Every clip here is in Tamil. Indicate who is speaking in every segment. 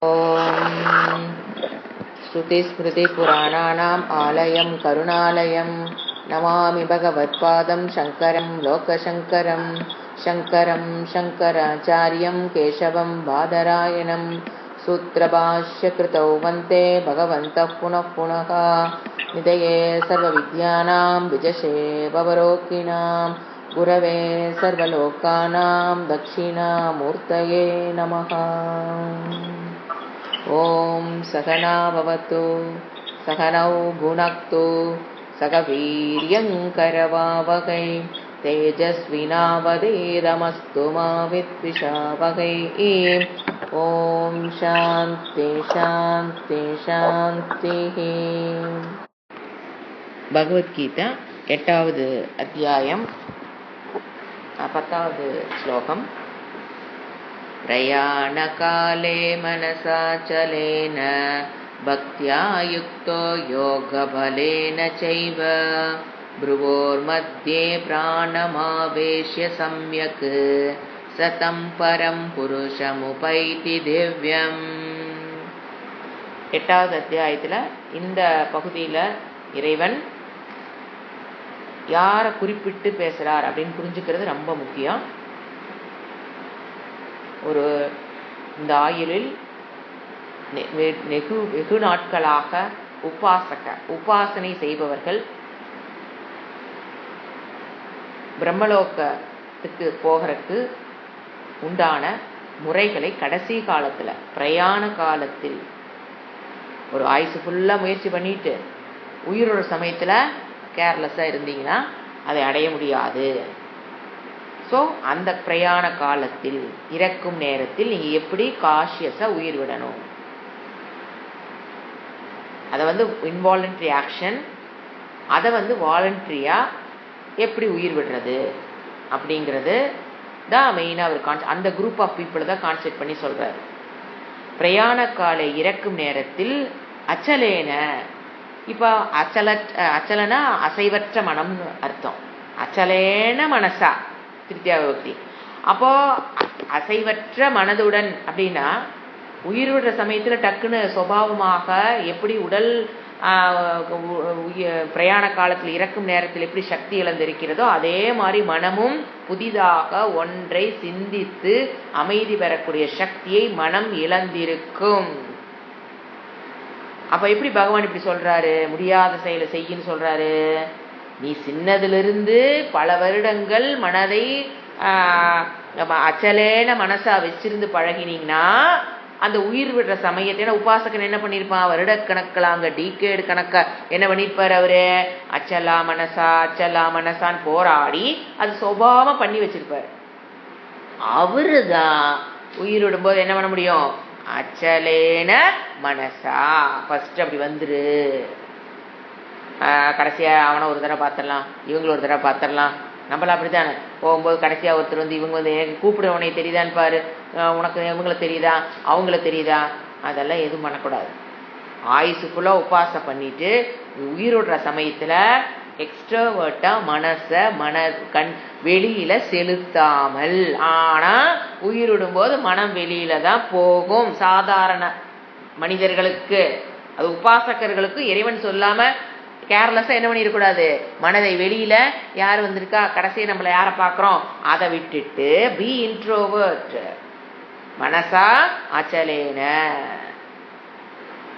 Speaker 1: ॐ श्रुतिस्मृतिपुराणानाम् आलयं करुणालयं नमामि भगवत्पादं शङ्करं लोकशङ्करं शङ्करं शङ्कराचार्यं केशवं बादरायणं सूत्रभाष्यकृतौ वन्दे भगवन्तः पुनः पुनः निधये सर्वविद्यानां विजशे भवरोगिणां गुरवे सर्वलोकानां दक्षिणामूर्तये नमः। ॐ सहना भवतु सहनौ भुनक्तु सह वीर्यङ्करवावहै तेजस्विनावधीतमस्तु मा विद्विषावहै। ॐ शान्ति शान्ति शान्तिः। भगवद्गीता 8வது அத்தியாயம் 10வது ஸ்லோகம். प्रयाणकाले मनसाचलेन भक्त्या युक्तो योगबलेन चैव भ्रुवोर्मध्ये प्राणमावेश्य सम्यक् सतं परं पुरुषमुपैति दिव्यम्. 8வது அத்தியாயத்தில் இந்த பகுதியில் இறைவன் யாரை குறிப்பிட்டு பேசுகிறார் அப்படின்னு புரிஞ்சுக்கிறது ரொம்ப முக்கியம். இந்த ஆயுளில் வெகு நாட்களாக உபாசனை செய்பவர்கள் பிரம்மலோகத்துக்கு போகிறதுக்கு உண்டான முறைகளை கடைசி காலத்தில் பிரயாண காலத்தில் ஒரு ஆயுசு ஃபுல்லாக முயற்சி பண்ணிட்டு உயிரோட சமயத்தில் கேர்லெஸ்ஸாக இருந்தீங்கன்னா அதை அடைய முடியாது. ஸோ அந்த பிரயாண காலத்தில் இறக்கும் நேரத்தில் நீங்கள் எப்படி காஷியஸாக உயிர் விடணும், அதை இன்வாலண்ட்ரி ஆக்ஷன், அதை வாலண்ட்ரியாக எப்படி உயிர் விடுறது அப்படிங்கிறது தான் மெயினாக அவர் அந்த குரூப் ஆஃப் பீப்புளை தான் கான்செப்ட் பண்ணி சொல்கிறார். பிரயாண காலை இறக்கும் நேரத்தில் அச்சலேன, இப்போ அச்சலனா அசைவற்ற மனம்னு அர்த்தம். அச்சலேன மனசா திருத்தியா விபக்தி. அப்போ அசைவற்ற மனதுடன் அப்படின்னா உயிர் விடுற சமயத்தில் டக்குன்னு சுபாவமாக எப்படி உடல் பிரயாண காலத்தில் இறக்கும் நேரத்தில் எப்படி சக்தி இழந்திருக்கிறதோ அதே மாதிரி மனமும் புதிதாக ஒன்றை சிந்தித்து அமைதி பெறக்கூடிய சக்தியை மனம் இழந்திருக்கும். அப்ப எப்படி பகவான் இப்படி சொல்றாரு, முடியாத செயலை செய்யின்னு சொல்றாரு. நீ சின்னதிலிருந்து பல வருடங்கள் மனதை அச்சலேன மனசா வச்சிருந்து பழகினீங்கன்னா அந்த உயிர் விடுற சமயத்தை உபாசகன் என்ன பண்ணிருப்பான், வருடக்கணக்கில் அங்க டிகேடு கணக்க என்ன பண்ணிருப்பாரு அவரு, அச்சலா மனசான்னு போராடி அது சுபாவமா பண்ணி வச்சிருப்பாரு. அவருதான் உயிர் விடும்போது என்ன பண்ண முடியும், அச்சலேன மனசா ஃபர்ஸ்ட் அப்படி வந்துரு, கடைசியாக அவனை ஒரு தடவை பார்த்துடலாம், இவங்களை ஒரு தடவை பார்த்துடலாம். நம்மளாம் அப்படி தானே போகும்போது கடைசியாக ஒருத்தர் இவங்க எனக்கு கூப்பிடுறவனே தெரியுதான்னு பாரு, உனக்கு இவங்களை தெரியுதா அவங்கள தெரியுதா, அதெல்லாம் எதுவும் பண்ணக்கூடாது. ஆயுசு ஃபுல்லாக உபாசம் பண்ணிட்டு உயிரோடுற சமயத்தில் எக்ஸ்ட்ரோவர்ட்டாக வெளியில செலுத்தாமல், ஆனால் உயிரிடும்போது மனம் வெளியில தான் போகும். சாதாரண மனிதர்களுக்கு, அது உபாசகர்களுக்கு இறைவன் சொல்லாம கேர்லெஸ்ஸா என்ன பண்ணிடக்கூடாது, மனதை வெளியில யார் வந்திருக்கா கடைசியை நம்மளை யாரை பார்க்குறோம் அதை விட்டுட்டு பி இன்ட்ரோவர்ட். மனசா அச்சலேன,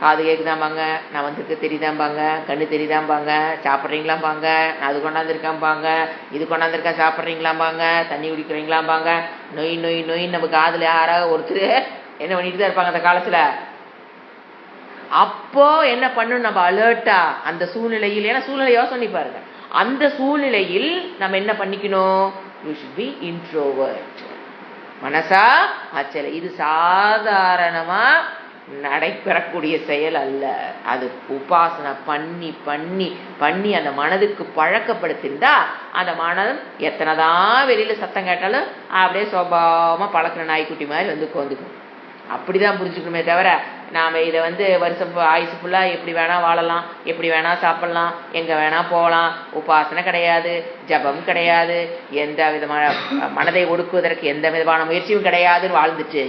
Speaker 1: காது கேட்குதாம்பாங்க, நான் வந்திருக்க தெரியுதாம்பாங்க, கண்ணு தெரியுதாம்பாங்க, சாப்பிட்றீங்களாம்பாங்க, நான் அது கொண்டாந்துருக்காம்பாங்க, இது கொண்டாந்துருக்கா சாப்பிட்றீங்களாம்பாங்க, தண்ணி குடிக்கிறீங்களாம்பாங்க, நொய் நம்ம காதில் யாராவது ஒருத்தர் என்ன பண்ணிட்டு தான் இருப்பாங்க அந்த காலத்தில். அப்போ என்ன பண்ணணும், நம்ம அலர்ட்டா அந்த சூழ்நிலையில், ஏன்னா சூழ்நிலை யோசனை பாருங்க, அந்த சூழ்நிலையில் நம்ம என்ன பண்ணிக்கணும், யூ ஷுட் பி இன்ட்ரோவர்ட். மனசா அச்சல, இது சாதாரணமா நடைபெறக்கூடிய செயல் அல்ல. அது உபாசனை பண்ணி பண்ணி பண்ணி அந்த மனதுக்கு பழக்கப்படுத்திருந்தா அந்த மனம் எத்தனைதான் வெளியில சத்தம் கேட்டாலும் அப்படியே சுபாவமா பழக்கிற நாய்க்குட்டி மாதிரி உட்காந்துக்கும். அப்படிதான் புரிஞ்சுக்கணுமே தவிர நாம இதை வருஷம் ஆயுசு ஃபுல்லா எப்படி வேணா வாழலாம், எப்படி வேணா சாப்பிடலாம், எங்க வேணா போகலாம், உபாசனை கிடையாது, ஜபம் கிடையாது, எந்த விதமான மனதை ஒடுக்குவதற்கு எந்த விதமான முயற்சியும் கிடையாதுன்னு வாழ்ந்துட்டு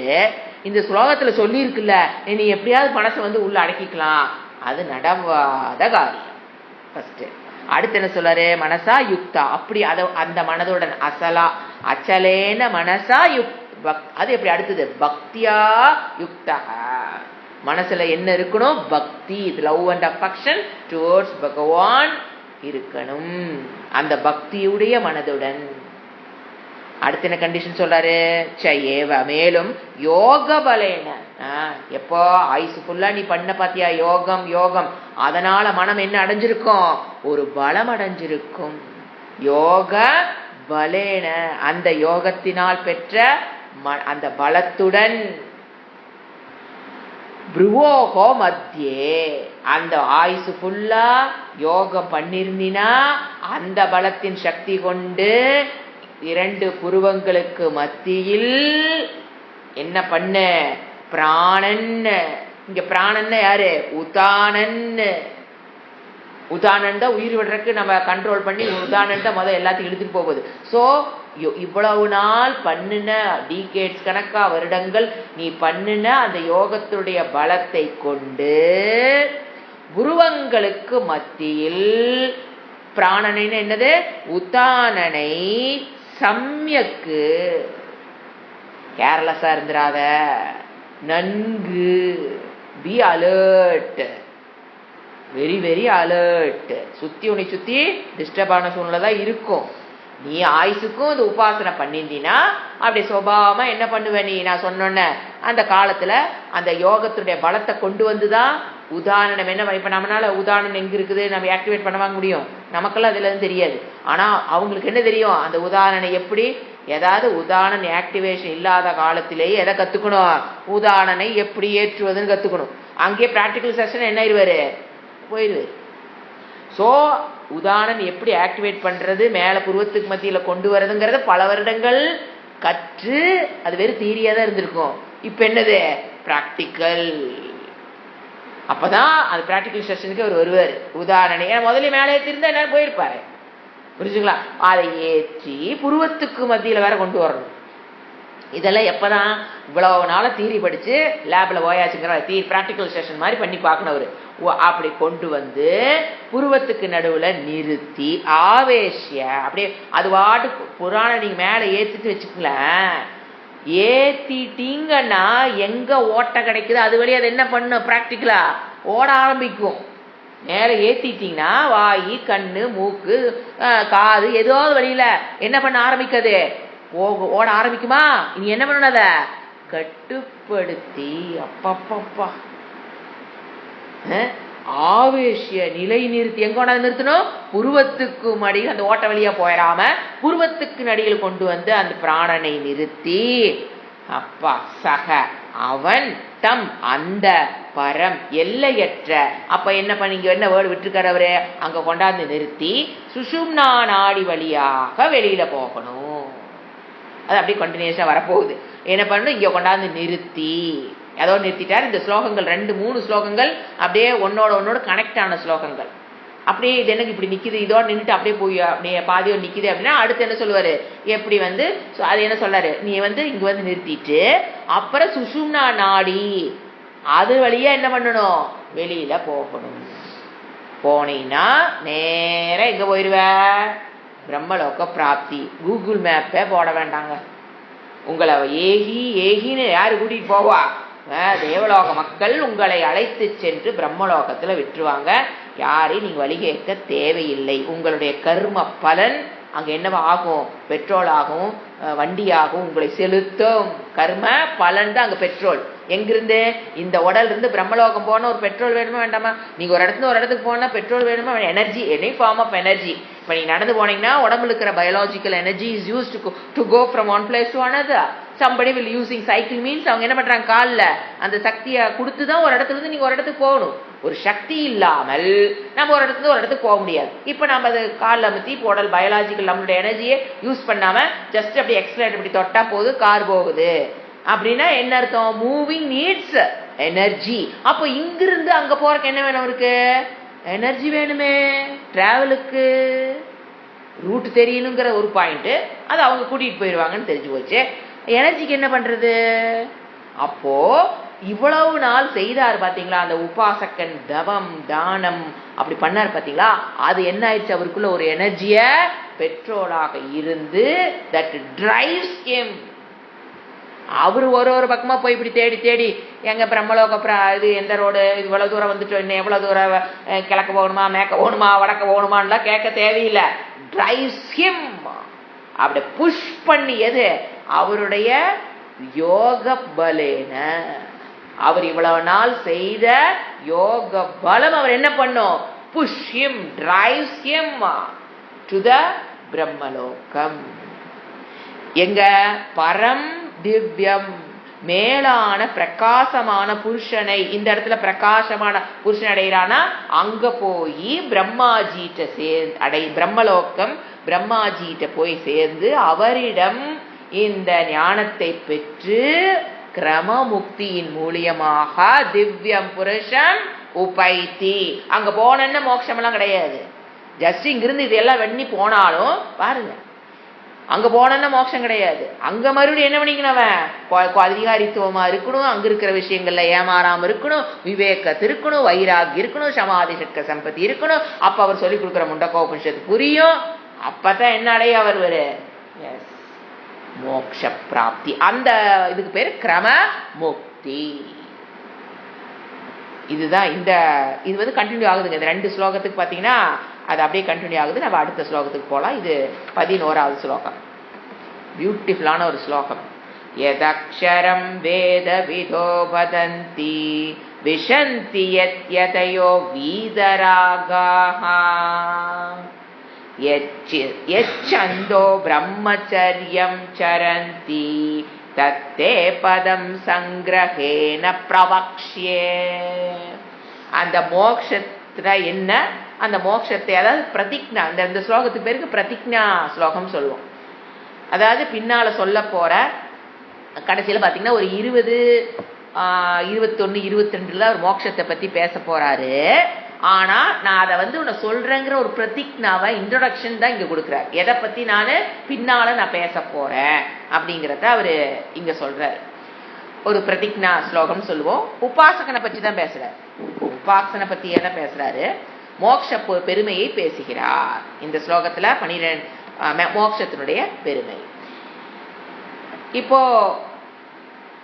Speaker 1: இந்த ஸ்லோகத்துல சொல்லி இருக்குல்ல, நீ எப்படியாவது மனசை உள்ள அடக்கிக்கலாம், அது நடவாத காரியம். ஃபர்ஸ்ட். அடுத்து என்ன சொல்றாரு? மனசா யுக்தா, அப்படி அந்த மனதுடன் அசலா அச்சலேன மனசா அது எப்படி? அடுத்தது பக்தியா யுக்தா, மனசுல என்ன இருக்கணும்? பக்தி, லவ் அண்ட் அஃபெக்ஷன் டுவர்ட்ஸ் பகவான் இருக்கணும், அந்த பக்தியுடைய மனதுடன். அடுத்த என்ன கண்டிஷன் சொல்றாரு? ஏவ, மேலும் யோக பலேன, எப்போ ஆயுசு ஃபுல்லா நீ பண்ண பாத்தியா யோகம் யோகம், அதனால மனம் என்ன அடைஞ்சிருக்கும்? ஒரு பலம் அடைஞ்சிருக்கும். யோக பலேன, அந்த யோகத்தினால் பெற்ற அந்த பலத்துடன், புருவோகோ மத்தியே, அந்த ஆயுசு ஃபுல்லா யோகம் பண்ணிருந்தினா அந்த பலத்தின் சக்தி கொண்டு 2 புருவங்களுக்கு மத்தியில் என்ன பண்ண? பிராணன். இங்க பிராணன் யாரு? உதானன். உதானன் தான் உயிர் விடுறதுக்கு நம்ம கண்ட்ரோல் பண்ணி, உதானன் தான் முதல் எல்லாத்தையும் இழுத்துட்டு போகுது. ஸோ இவ்வளவு நாள் பண்ணுன டீகேட்ஸ் கணக்கா வருடங்கள் நீ பண்ணுன அந்த யோகத்துடைய பலத்தை கொண்டு புருவங்களுக்கு மத்தியில் பிராணனை என்னது? உதானனை சம்யக்கு, கேர்லெஸ்ஸா இருந்துராத, நன்கு be alert, very very alert. உன்னை சுத்தி டிஸ்டர்ப் ஆன சூழ்நிலை தான் இருக்கும். நீ ஆயுசுக்கும் இந்த உபாசனை பண்ணிருந்தீனா அப்படி சுபாவமா என்ன பண்ணுவ நீ? நான் சொன்ன அந்த காலத்துல அந்த யோகத்துடைய பலத்தை கொண்டு வந்துதான் உதாரணம் என்ன. இப்ப நம்மளால உதாரணம் எங்க இருக்குது நம்ம ஆக்டிவேட் பண்ண வாங்க முடியும்? நமக்கெல்லாம் அதுல இருந்து தெரியாது. ஆனா அவங்களுக்கு என்ன தெரியும்? அந்த உதாரணம் எப்படி, ஏதாவது உதாரண ஆக்டிவேஷன் இல்லாத காலத்திலேயே எதை கத்துக்கணும்? உதாரணனை எப்படி ஏற்றுவதுன்னு கத்துக்கணும். அங்கேயே பிராக்டிக்கல் செஷன் என்ன ஆயிடுவாரு? போயிடுவாரு. ஸோ உதாரணம் எப்படி ஆக்டிவேட் பண்றது, மேல புருவத்துக்கு மத்தியில கொண்டு வரதுங்கிறத பல வருடங்கள் கற்று அது வெறும் தியரியா தான் இருந்திருக்கும். இப்ப என்னது? பிராக்டிக்கல். அப்பதான் அந்த பிராக்டிக்கல் செஷனுக்கு அவர் வருவார். உதாரணம் ஏன்னா முதல்ல மேலே ஏற்றிருந்தா என்ன போயிருப்பாரு, புரிஞ்சுங்களா? அதை ஏற்றி புருவத்துக்கு மத்தியில வேற கொண்டு வரணும். இதெல்லாம் எப்பதான்? இவ்வளவு நாள தியரி படிச்சு லேப்ல போயாச்சுங்கிற பிராக்டிக்கல் செஷன் மாதிரி பண்ணி பார்க்கணும் அவரு. அப்படி கொண்டு வந்து புருவத்துக்கு நடுவுல நிறுத்தி ஆவேசிய அப்படியே அது வாட்டு புராண நீங்க மேல ஏத்திட்டு வச்சுக்கலாம். ஏத்திட்டீங்கன்னா எங்க ஓட்ட கிடைக்குது அது வழியா அது என்ன பண்ணும்? பிராக்டிக்கலா ஓட ஆரம்பிக்கும். மேல ஏத்திட்டீங்கன்னா வாயி, கண்ணு, மூக்கு, காது ஏதாவது வழியில என்ன பண்ண ஆரம்பிக்காது? ஓட ஆரம்பிக்குமா? இனி என்ன பண்ணத? கட்டுப்படுத்தி அப்பப்பப்பா ஆவேசிய நிலை நிறுத்தி எங்க கொண்டாந்து நிறுத்தணும்? புருவத்துக்கு மடியில் அந்த ஓட்ட வழியா போயிடாம புருவத்துக்கு நடிகள் கொண்டு வந்து அந்த பிராணனை நிறுத்தி, அப்பா சக அவன் தம் அந்த பரம் எல்லையற்ற, அப்ப என்ன பண்ணீங்க? என்ன வேர்டு விட்டுருக்காரு அவரு? அங்க கொண்டாந்து நிறுத்தி சுஷும்னா நாடி வழியாக வெளியில போகணும். அது அப்படியே கண்டினியூஸா வரப்போகுது. என்ன பண்ணணும்? இங்க கொண்டாந்து நிறுத்தி அதோடு நிறுத்திட்டார். இந்த ஸ்லோகங்கள் 2-3 ஸ்லோகங்கள் அப்படியே ஒன்னோட கனெக்ட் ஆன ஸ்லோகங்கள். அப்படியே இது எனக்கு இப்படி நிக்குது, இதோட நின்றுட்டு அப்படியே போய் அப்படியே பாதியோடு நிக்குது அப்படின்னா அடுத்து என்ன சொல்லுவாரு? எப்படி வந்து அது என்ன சொல்றாரு? நீ இங்க வந்து நிறுத்திட்டு அப்புறம் சுஷும்னா நாடி அது வழியா என்ன பண்ணணும்? வெளியில போகணும். போனீங்கன்னா நேர எங்க போயிருவ? பிரம்மலோக பிராப்தி. கூகுள் மேப்பே போட வேண்டாங்க. உங்களை ஏகின்னு யாரு கூட்டிட்டு போவா? தேவலோக மக்கள் உங்களை அழைத்து சென்று பிரம்மலோகத்துல விட்டுருவாங்க. யாரையும் நீங்க வழி கேட்க தேவையில்லை. உங்களுடைய கர்ம பலன் அங்க என்னவா ஆகும்? பெட்ரோல் ஆகும், வண்டியாகும், உங்களை செலுத்தும். கர்ம பலன் தான் அங்க பெட்ரோல். எங்கிருந்து? இந்த உடல் இருந்து பிரம்மலோகம் போன ஒரு பெட்ரோல் வேணுமா வேண்டாமா? நீங்க ஒரு இடத்துல ஒரு இடத்துக்கு போனா பெட்ரோல் வேணுமா? Energy, any form of energy. இப்ப நீங்க நடந்து போனீங்கன்னா உடம்புல இருக்கிற biological energy is use to go from one place to another. somebody will using cycle means அவங்க என்ன பண்றாங்க? கால்ல அந்த சக்தியை கொடுத்துதான் ஒரு இடத்துல இருந்து நீங்க ஒரு இடத்துக்கு போகணும். ஒரு சக்தி இல்லாமல் நம்ம ஒரு இடத்துல ஒரு இடத்துக்கு போக முடியாது. இப்ப நம்ம அது கால் அமுத்தி உடல் பயாலஜிக்கல் நம்மளுடைய எனர்ஜியை யூஸ் பண்ணாம ஜஸ்ட் அப்படி எக்ஸ்பிளைன் இப்படி தொட்டா போது கார் போகுது அப்படின்னா என்ன அர்த்தம்? Moving needs energy. அப்போ இங்கிருந்து அங்க போறதுக்கு என்ன வேணும்? இருக்கு எனர்ஜி வேணுமே. டிராவலுக்கு ரூட் தெரியணுங்கிற ஒரு பாயிண்ட், அது அவங்க கூட்டிட்டு போயிடுவாங்கன்னு தெரிஞ்சு போச்சு. எனர்ஜிக்கு என்ன பண்றது? அப்போ இவ்வளவு நாள் செய்தார் பாத்தீங்களா, அந்த உபாசகன் தவம் தானம் அப்படி பண்ணார் பாத்தீங்களா, அது என்ன ஆயிடுச்சு, அவருக்குள்ள ஒரு எனர்ஜிய பெட்ரோலாக இருந்து தட் டிரைவ்ஸ் ஹிம். அவரு ஒரு பக்கமா போய் இப்படி தேடி தேடி எங்க பிரம்மலோக இது எந்த ரோடு, இவ்வளவு தூரம் வந்துட்டோம், இன்னும் எவ்வளவு தூரம் கிழக்க போகணுமா மேற்க போகணுமா வடக்க போகணுமான்லாம் கேட்க தேவையில்லை. டிரைவ்ஸ் ஹிம், அப்படி புஷ் பண்ணியது அவருடைய யோக பலேன. அவர் இவ்வளவு நாள் செய்த யோக பலம் அவர் என்ன பண்ணும், push him, drives him to the Brahmalokam. எங்க பரம் திவ்யம் மேலான பிரகாசமான புருஷனை, இந்த இடத்துல பிரகாசமான புருஷன் அடைகிறானா, அங்க போய் பிரம்மாஜிட்ட பிரம்மலோகம் பிரம்மாஜிட்ட போய் சேர்ந்து அவரிடம் இந்த ஞானத்தை பெற்று கிரமமுக்தியின் மூலியமாக திவ்யம் புருஷன் உபைத்தி. அங்க போன மோட்சம் எல்லாம் கிடையாது. ஜஸ்ட் இங்கிருந்து இதெல்லாம் வெண்ணி போனாலும் பாருங்க, அங்க போன மோட்சம் கிடையாது. அங்க மறுபடியும் என்ன பண்ணிக்கணும், அதிகாரித்துவமா இருக்கணும், அங்க இருக்கிற விஷயங்கள்ல ஏமாறாம இருக்கணும், விவேகத்து இருக்கணும், வைராகி இருக்கணும், சமாதி சட்க சம்பத்தி இருக்கணும். அப்ப அவர் சொல்லி கொடுக்குற முண்டகோபனிஷத்து புரியும். அப்பதான் என்ன அடைய வருவாரு, மோக்ஷ பிராப்தி. அந்த இதுக்கு பேரு கிரம முக்தி. இதுதான் இது கண்டினியூ ஆகுதுங்க. இந்த 2 ஸ்லோகத்துக்கு பாத்தீங்கன்னா அது அப்படியே கண்டினியூ ஆகுது. நம்ம அடுத்த ஸ்லோகத்துக்கு போலாம். இது 11வது ஸ்லோகம், பியூட்டிஃபுல்லான ஒரு ஸ்லோகம். யதக்ஷரம் வேத விதோ வதந்தி விஷந்தி யத்யதயோ வீதராகாஹ யச்சந்தோ பிரம்மச்சர்யம் சரந்தி தத்தே பதம் சங்கிரஹேன பிரவக்ஷ்யே. அந்த மோக்ஷத்துல என்ன, அந்த மோட்சத்தை, அதாவது பிரதிக்ஞா, இந்த ஸ்லோகத்துக்கு பேருக்கு பிரதிக்ஞா ஸ்லோகம் சொல்லுவோம். அதாவது பின்னால சொல்ல போற கடைசியில பாத்தீங்கன்னா ஒரு 20, 21, 22 ஒரு மோட்சத்தை பத்தி பேச போறாரு. ஆனா நான் அதை உன்னை சொல்றேங்கிற ஒரு பிரதிக்ஞாவை இன்ட்ரோடக்ஷன் தான் இங்க கொடுக்குறாரு. எதை பத்தி நான் பின்னால நான் பேச போறேன் அப்படிங்கிறத அவரு இங்க சொல்றாரு. ஒரு பிரதிக்ஞா ஸ்லோகம் சொல்லுவோம். உபாசகனை பற்றி தான் பேசுறாரு. உபாசனை பத்தி என்ன பேசுறாரு, மோட்ச பெருமையை பேசுகிறார் இந்த ஸ்லோகத்துல. 12 மோட்சத்தினுடைய பெருமை. இப்போ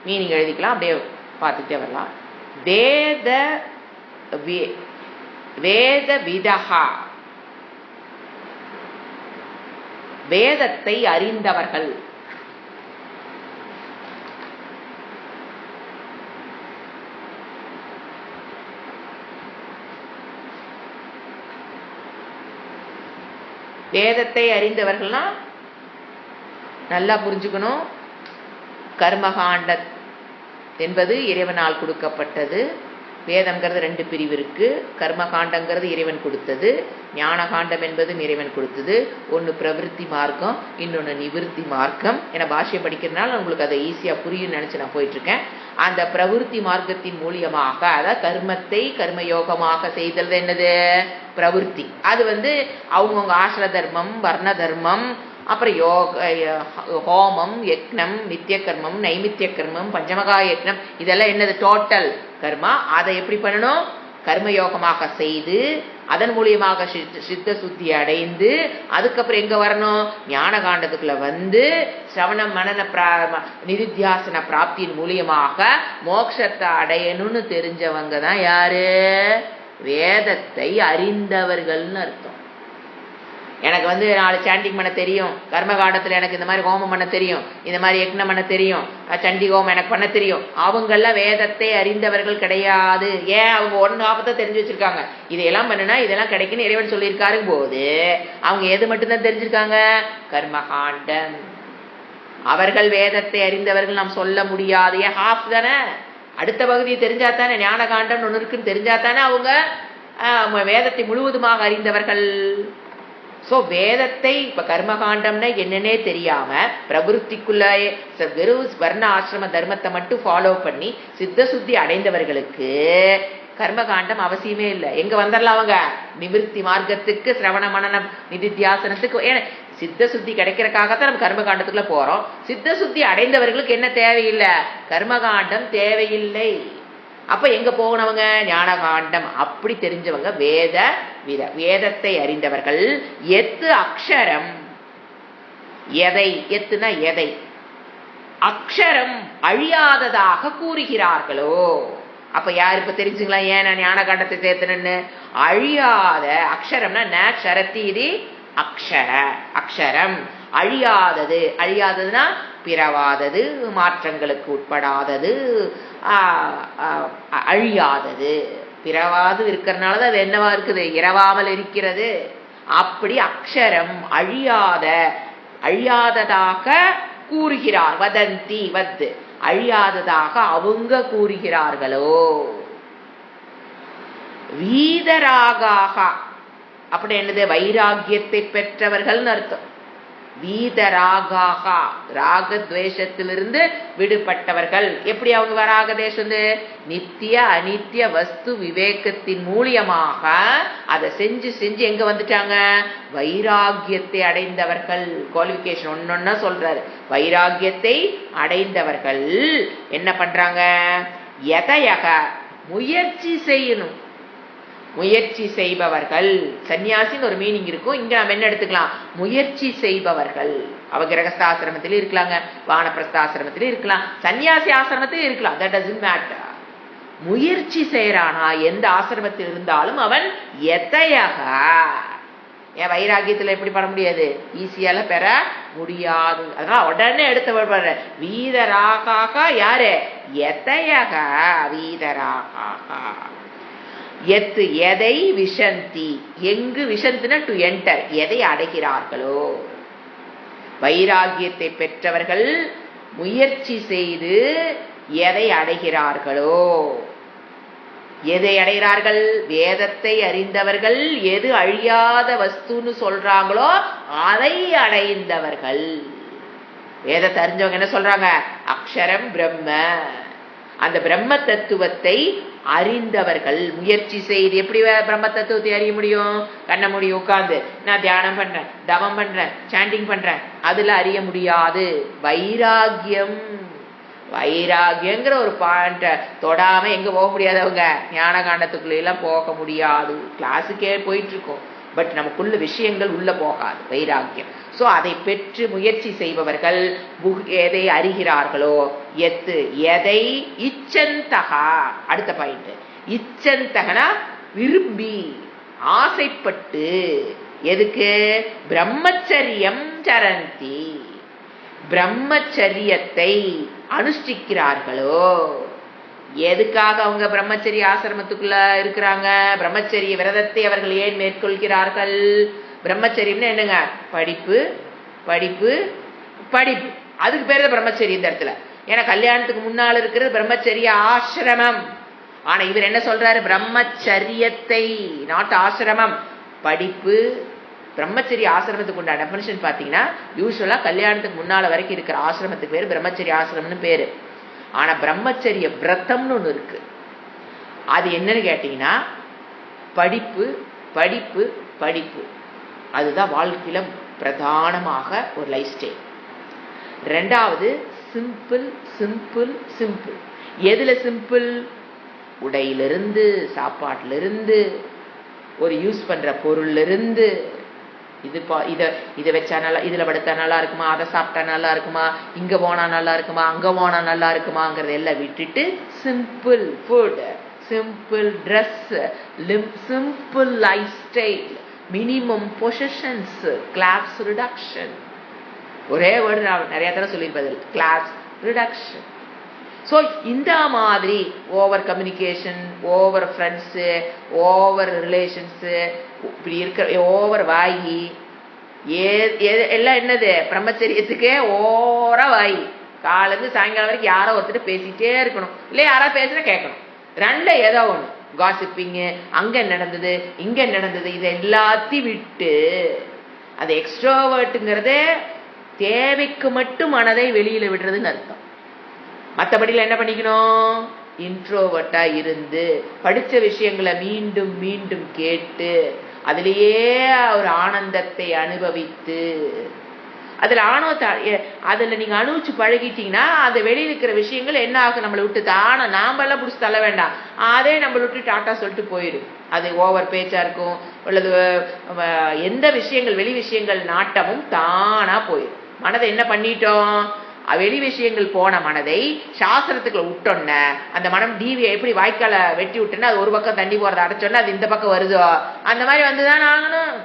Speaker 1: மீனிங் எழுதிக்கலாம், அப்படியே பார்த்துட்டே வரலாம். வேத விதஹா, வேதத்தை அறிந்தவர்கள். வேதத்தை அறிந்தவர்கள்னா நல்லா புரிஞ்சுக்கணும். கர்மகாண்ட என்பது இறைவனால் கொடுக்கப்பட்டது. வேதம்ங்கிறது 2 பிரிவு இருக்கு. கர்மகாண்டங்கிறது இறைவன் கொடுத்தது, ஞானகாண்டம் என்பதும் இறைவன் கொடுத்தது. ஒன்று பிரவிற்த்தி மார்க்கம், இன்னொன்று நிவிற்த்தி மார்க்கம். என பாஷ்யம் படிக்கிறதுனால உங்களுக்கு அதை ஈஸியா புரியும் நினைச்சு நான் போயிட்டு இருக்கேன். அந்த பிரவிற்த்தி மார்க்கத்தின் மூலியமாக, அதாவது கர்மத்தை கர்மயோகமாக செய்தல் என்னது, பிரவிற்த்தி. அது அவங்கவுங்க ஆசிர தர்மம், வர்ண தர்மம், அப்புறம் ஹோமம், யக்னம், நித்திய கர்மம், நைமித்திய கர்மம், பஞ்சமகா யக்னம், இதெல்லாம் என்னது டோட்டல் கர்மா. அதை எப்படி பண்ணணும், கர்மயோகமாக செய்து அதன் மூலியமாக சித்த சுத்தி அடைந்து அதுக்கப்புறம் எங்க வரணும், ஞான காண்டத்துக்குள்ள சிரவண மனன நிதித்தியாசன பிராப்தியின் மூலியமாக மோட்சத்தை அடையணும்னு தெரிஞ்சவங்க தான் யாரு, வேதத்தை அறிந்தவர்கள்னு அர்த்தம். எனக்கு 4 சாண்டிங் பண்ண தெரியும், கர்மகாண்டத்தில் எனக்கு இந்த மாதிரி ஹோமம் பண்ண தெரியும், இந்த மாதிரி யக்னம் பண்ண தெரியும், சண்டி ஹோமம் எனக்கு பண்ண தெரியும், அவங்கெல்லாம் வேதத்தை அறிந்தவர்கள் கிடையாது. ஏன், அவங்க 1/2 தெரிஞ்சு வச்சிருக்காங்க. இதையெல்லாம் பண்ணுனா இதெல்லாம் கிடைக்குன்னு இறைவன் சொல்லியிருக்காரு போது அவங்க எது மட்டும்தான் தெரிஞ்சிருக்காங்க, கர்மகாண்டம். அவர்கள் வேதத்தை அறிந்தவர்கள் நாம் சொல்ல முடியாது. ஏன், ஹாஃப் தானே. அடுத்த பகுதியை தெரிஞ்சாத்தானே, ஞான காண்டம் ஒன்று இருக்குன்னு தெரிஞ்சாத்தானே அவங்க வேதத்தை முழுவதுமாக அறிந்தவர்கள். சோ வேதத்தை இப்ப கர்மகாண்டம்னா என்னன்னே தெரியாம பிரபுத்திக்குள்ள வெறும் வர்ண ஆசிரம தர்மத்தை மட்டும் ஃபாலோ பண்ணி சித்த சுத்தி அடைந்தவர்களுக்கு கர்மகாண்டம் அவசியமே இல்லை. எங்க வந்துடலாம் அவங்க, நிவிற்த்தி மார்க்கத்துக்கு, சிரவண மனனம் நிதித்தியாசனத்துக்கு. சித்த சுத்தி கிடைக்கிறக்காகத்தான் நம்ம கர்மகாண்டத்துக்குள்ள போறோம். சித்த சுத்தி அடைந்தவர்களுக்கு என்ன தேவையில்லை? கர்மகாண்டம் தேவையில்லை. அப்ப எங்க போகணவங்க? ஞானகாண்டம். அப்படி தெரிஞ்சவங்க வேதத்தை அறிந்தவர்கள். எத்து அக்ஷரம், எதை, எத்துனா எதை, அக்ஷரம் அழியாததாக கூறுகிறார்களோ. அப்ப யாரு இப்ப தெரிஞ்சுங்களா ஏன் நான் ஞான காண்டத்தை சேர்த்தனு? அழியாத அக்ஷரம்னா நரத்தி அக்ஷர, அக்ஷரம் அழியாதது. அழியாததுன்னா பிறவாதது, மாற்றங்களுக்கு உட்படாதது, அழியாதது. பிறவாது இருக்கிறதுனாலதான் அது என்னவா இருக்குது? இரவாமல் இருக்கிறது. அப்படி அக்ஷரம் அழியாததாக கூறுகிறார். வதந்தி வத், அழியாததாக அவங்க கூறுகிறார்களோ. வீதராகாக அப்படி என்னது? வைராகியத்தை பெற்றவர்கள் அர்த்தம். வீதராகாக, ராகத்வேஷத்திலிருந்து விடுபட்டவர்கள். எப்படி அவங்க வராக தேசம்? நித்திய அனித்திய வஸ்து விவேகத்தின் மூலியமாக அதை செஞ்சு செஞ்சு எங்க வந்துட்டாங்க? வைராகியத்தை அடைந்தவர்கள். குவாலிபிகேஷன் ஒன்னொன்னா சொல்றாரு. வைராகியத்தை அடைந்தவர்கள் என்ன பண்றாங்க? எதையக முயற்சி செய்யணும். முயற்சி செய்பவர்கள். சன்னியாசின்னு ஒரு மீனிங் இருக்கும். இங்க நம்ம என்ன எடுத்துக்கலாம்? முயற்சி செய்பவர்கள். அவங்க கிரகஸ்தாசிரமத்திலும் இருக்கலாங்க, வானப்பிரஸ்தாசிரமத்திலும் இருக்கலாம், சன்னியாசி ஆசிரமத்திலும் இருக்கலாம். That doesn't matter. முயற்சி செய்யறானா எந்த ஆசிரமத்தில் இருந்தாலும் அவன் எத்தையாக. என் வைராகியத்துல எப்படி பண்ண முடியாது? ஈஸியால பெற முடியாது. அதனால உடனே எடுத்த வீதராக யாரு? எத்தையாக வீதராக. எத்து எதை விஷந்தி, எங்கு விஷந்தின டு என்டர், எதை அடைகிறார்களோ. வைராகியத்தை பெற்றவர்கள் முயற்சி செய்து எதை அடைகிறார்களோ. எதை அடைகிறார்கள்? வேதத்தை அறிந்தவர்கள் எது அழியாத வஸ்துன்னு சொல்றாங்களோ அதை அடைந்தவர்கள். வேதத்தை அறிஞ்சவங்க என்ன சொல்றாங்க? அக்ஷரம் பிரம்ம. அந்த பிரம்ம தத்துவத்தை அறிந்தவர்கள் முயற்சி செய்து. எப்படி பிரம்ம தத்துவத்தை அறிய முடியும்? கண்ண முடியும் உட்கார்ந்து நான் தியானம் பண்றேன், தவம் பண்றேன், சாண்டிங் பண்றேன், அதுல அறிய முடியாது. வைராகியம், வைராகியங்கிற ஒரு பாயிண்ட தொடாம எங்க போக முடியாது. அவங்க ஞான காண்டத்துக்குள்ள எல்லாம் போக முடியாது. கிளாஸுக்கே போயிட்டு இருக்கோம், பட் நமக்குள்ள விஷயங்கள் உள்ள போகாது. வைராகியம். சோ அதை பெற்று முயற்சி செய்பவர்கள் எதை அறிகிறார்களோ. எத்து எதை இச்சந்தகா. அடுத்த பாயிண்ட் இச்சந்தகனா விரும்பி ஆசைப்பட்டு. எதுக்கு? பிரம்மச்சரியம் சரந்தி, பிரம்மச்சரியத்தை அனுஷ்டிக்கிறார்களோ. எதுக்காக அவங்க பிரம்மச்சரிய ஆசிரமத்துக்குள்ள இருக்கிறாங்க? பிரம்மச்சரிய விரதத்தை அவர்கள் ஏன் மேற்கொள்கிறார்கள்? பிரம்மச்சரியம்னு என்னங்க? படிப்பு படிப்பு படிப்பு. அதுக்கு பேரு பிரம்மச்சரியம் இந்த இடத்துல. ஏன்னா கல்யாணத்துக்கு முன்னால் இருக்கிறது பிரம்மச்சரிய ஆசிரமம். ஆனா இவர் என்ன சொல்றாரு? பிரம்மச்சரியத்தை, நாட் ஆசிரமம். படிப்பு. பிரம்மச்சரிய ஆசிரமத்துக்கு உண்டான டெஃபினிஷன் பாத்தீங்கன்னா யூஸ்வலா கல்யாணத்துக்கு முன்னால வரைக்கும் இருக்கிற ஆசிரமத்துக்கு பேரு பிரம்மச்சரிய ஆசிரமம்னு பேரு. ஆனா பிரம்மச்சரிய விரதம்னு ஒண்ணு இருக்கு. அது என்னன்னு கேட்டீங்கன்னா படிப்பு படிப்பு படிப்பு. அதுதான் வாழ்க்கையில பிரதானமாக ஒரு லைஃப் ஸ்டைல். ரெண்டாவது சிம்பிள் சிம்பிள் சிம்பிள். எதுல சிம்பிள்? உடையிலிருந்து, சாப்பாட்டிலிருந்து, ஒரு யூஸ் பண்ற பொருள்ல இருந்து. இதை வச்சா நல்லா, இதுல படுத்தா நல்லா இருக்குமா, அதை சாப்பிட்டா நல்லா இருக்குமா, இங்க போனா நல்லா இருக்குமா, அங்க போனா நல்லா இருக்குமாங்கிறத எல்லாம் விட்டுட்டு simple food, simple dress, simple life style, minimum possessions, class reduction. ஒரே வேர்டு நான் நிறைய தடவை சொல்லியிருப்பது, கிளாஸ் ரிடக்ஷன். ஸோ இந்த மாதிரி over communication, over friends, over relations, இப்படி இருக்கிற ஓவர் வாயி எல்லாம் என்னது? பிரம்மச்சரியத்துக்கே ஓவரா வாயி. காலேருந்து சாயங்காலம் வரைக்கும் யாரோ ஒருத்தர் பேசிட்டே இருக்கணும், இல்லை யாராவது பேசுனா கேட்கணும். ரெண்டுல ஏதோ ஒண்ணு காசிப்பிங்கு, அங்க நடந்தது இங்க நடந்தது, இதை எல்லாத்தையும் விட்டு அது எக்ஸ்ட்ரோவர்ட்டுங்கிறது தேவைக்கு மட்டும் மனதை வெளியில விடுறதுன்னு அர்த்தம். மற்றபடியில் என்ன பண்ணிக்கணும்? இன்ட்ரோவர்ட்டா இருந்து படிச்ச விஷயங்களை மீண்டும் மீண்டும் கேட்டு அதிலேயே ஒரு ஆனந்தத்தை அனுபவித்து, அதுல அதுல நீங்க அனுபவிச்சு பழகிட்டீங்கன்னா அந்த வெளியில இருக்கிற விஷயங்கள் என்ன ஆகும், நம்மளை விட்டு தானே நாம எல்லாம் பிடிச்சி தள்ள வேண்டாம், அதே நம்மளை விட்டு டாட்டா சொல்லிட்டு போயிடும். அது ஓவர் பேச்சா இருக்கும் அல்லது எந்த விஷயங்கள் வெளி விஷயங்கள் நாட்டமும் தானா போயிடும். மனதை என்ன பண்ணிட்டோம், வெளி விஷயங்கள் போன மனதை சாஸ்திரத்துக்குள்ள விட்டோன்ன அந்த மனம் டிவியை எப்படி வாய்க்கால வெட்டி விட்டோன்னா அது ஒரு பக்கம் தண்ணி போறதை அடைச்சோன்னா அது இந்த பக்கம் வருதோ அந்த மாதிரி வந்துதான் ஆகணும்.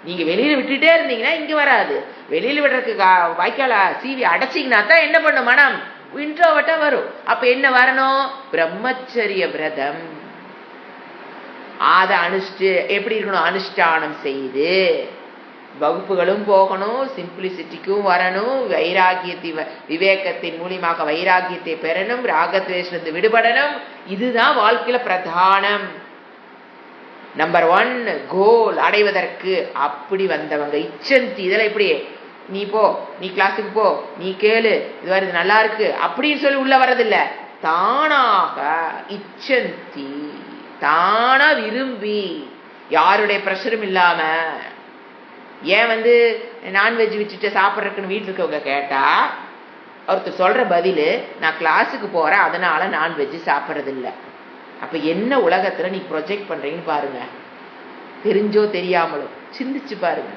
Speaker 1: நீங்க வெளியில விட்டுட்டே இருந்தீங்கன்னா இங்க வராது. வெளியில விடுறதுக்கு வாய்க்கால சீவி அடைச்சிங்கன்னா தான் என்ன பண்ணும், மனம் இன்ட்ரோவர்ட்டா வரும். அப்ப என்ன வரணும், பிரம்மச்சரிய விரதம். அதை அனுஷ்டு எப்படி இருக்கணும், அனுஷ்டானம் செய்து வகுப்புகளும் போகணும், சிம்பிளிசிட்டிக்கும் வரணும், வைராகியத்தை விவேகத்தின் மூலியமாக வைராகியத்தை பெறணும், ராகத்வேஷத்து விடுபடணும். இதுதான் வாழ்க்கையில பிரதானம். நம்பர் 1 கோல் அடைவதற்கு அப்படி வந்தவங்க இச்சந்தி. இதெல்லாம் எப்படி, நீ போ, நீ கிளாஸுக்கு போ, நீ கேளு, இது வருது நல்லா இருக்கு அப்படின்னு சொல்லி உள்ள வர்றதில்ல. தானாக இச்சந்தி, தானா விரும்பி, யாருடைய பிரஷரும் இல்லாம. ஏன் நான்வெஜ் விட்டுட்டு சாப்பிட்றதுக்குன்னு வீட்டில் இருக்கவங்க கேட்டா ஒருத்தர் சொல்ற பதில், நான் கிளாஸுக்கு போறேன் அதனால நான்வெஜ் சாப்பிட்றது இல்லை. அப்ப என்ன உலகத்துல நீ ப்ரொஜெக்ட் பண்றீங்கன்னு பாருங்க. தெரிஞ்சோ தெரியாமலோ சிந்திச்சு பாருங்க.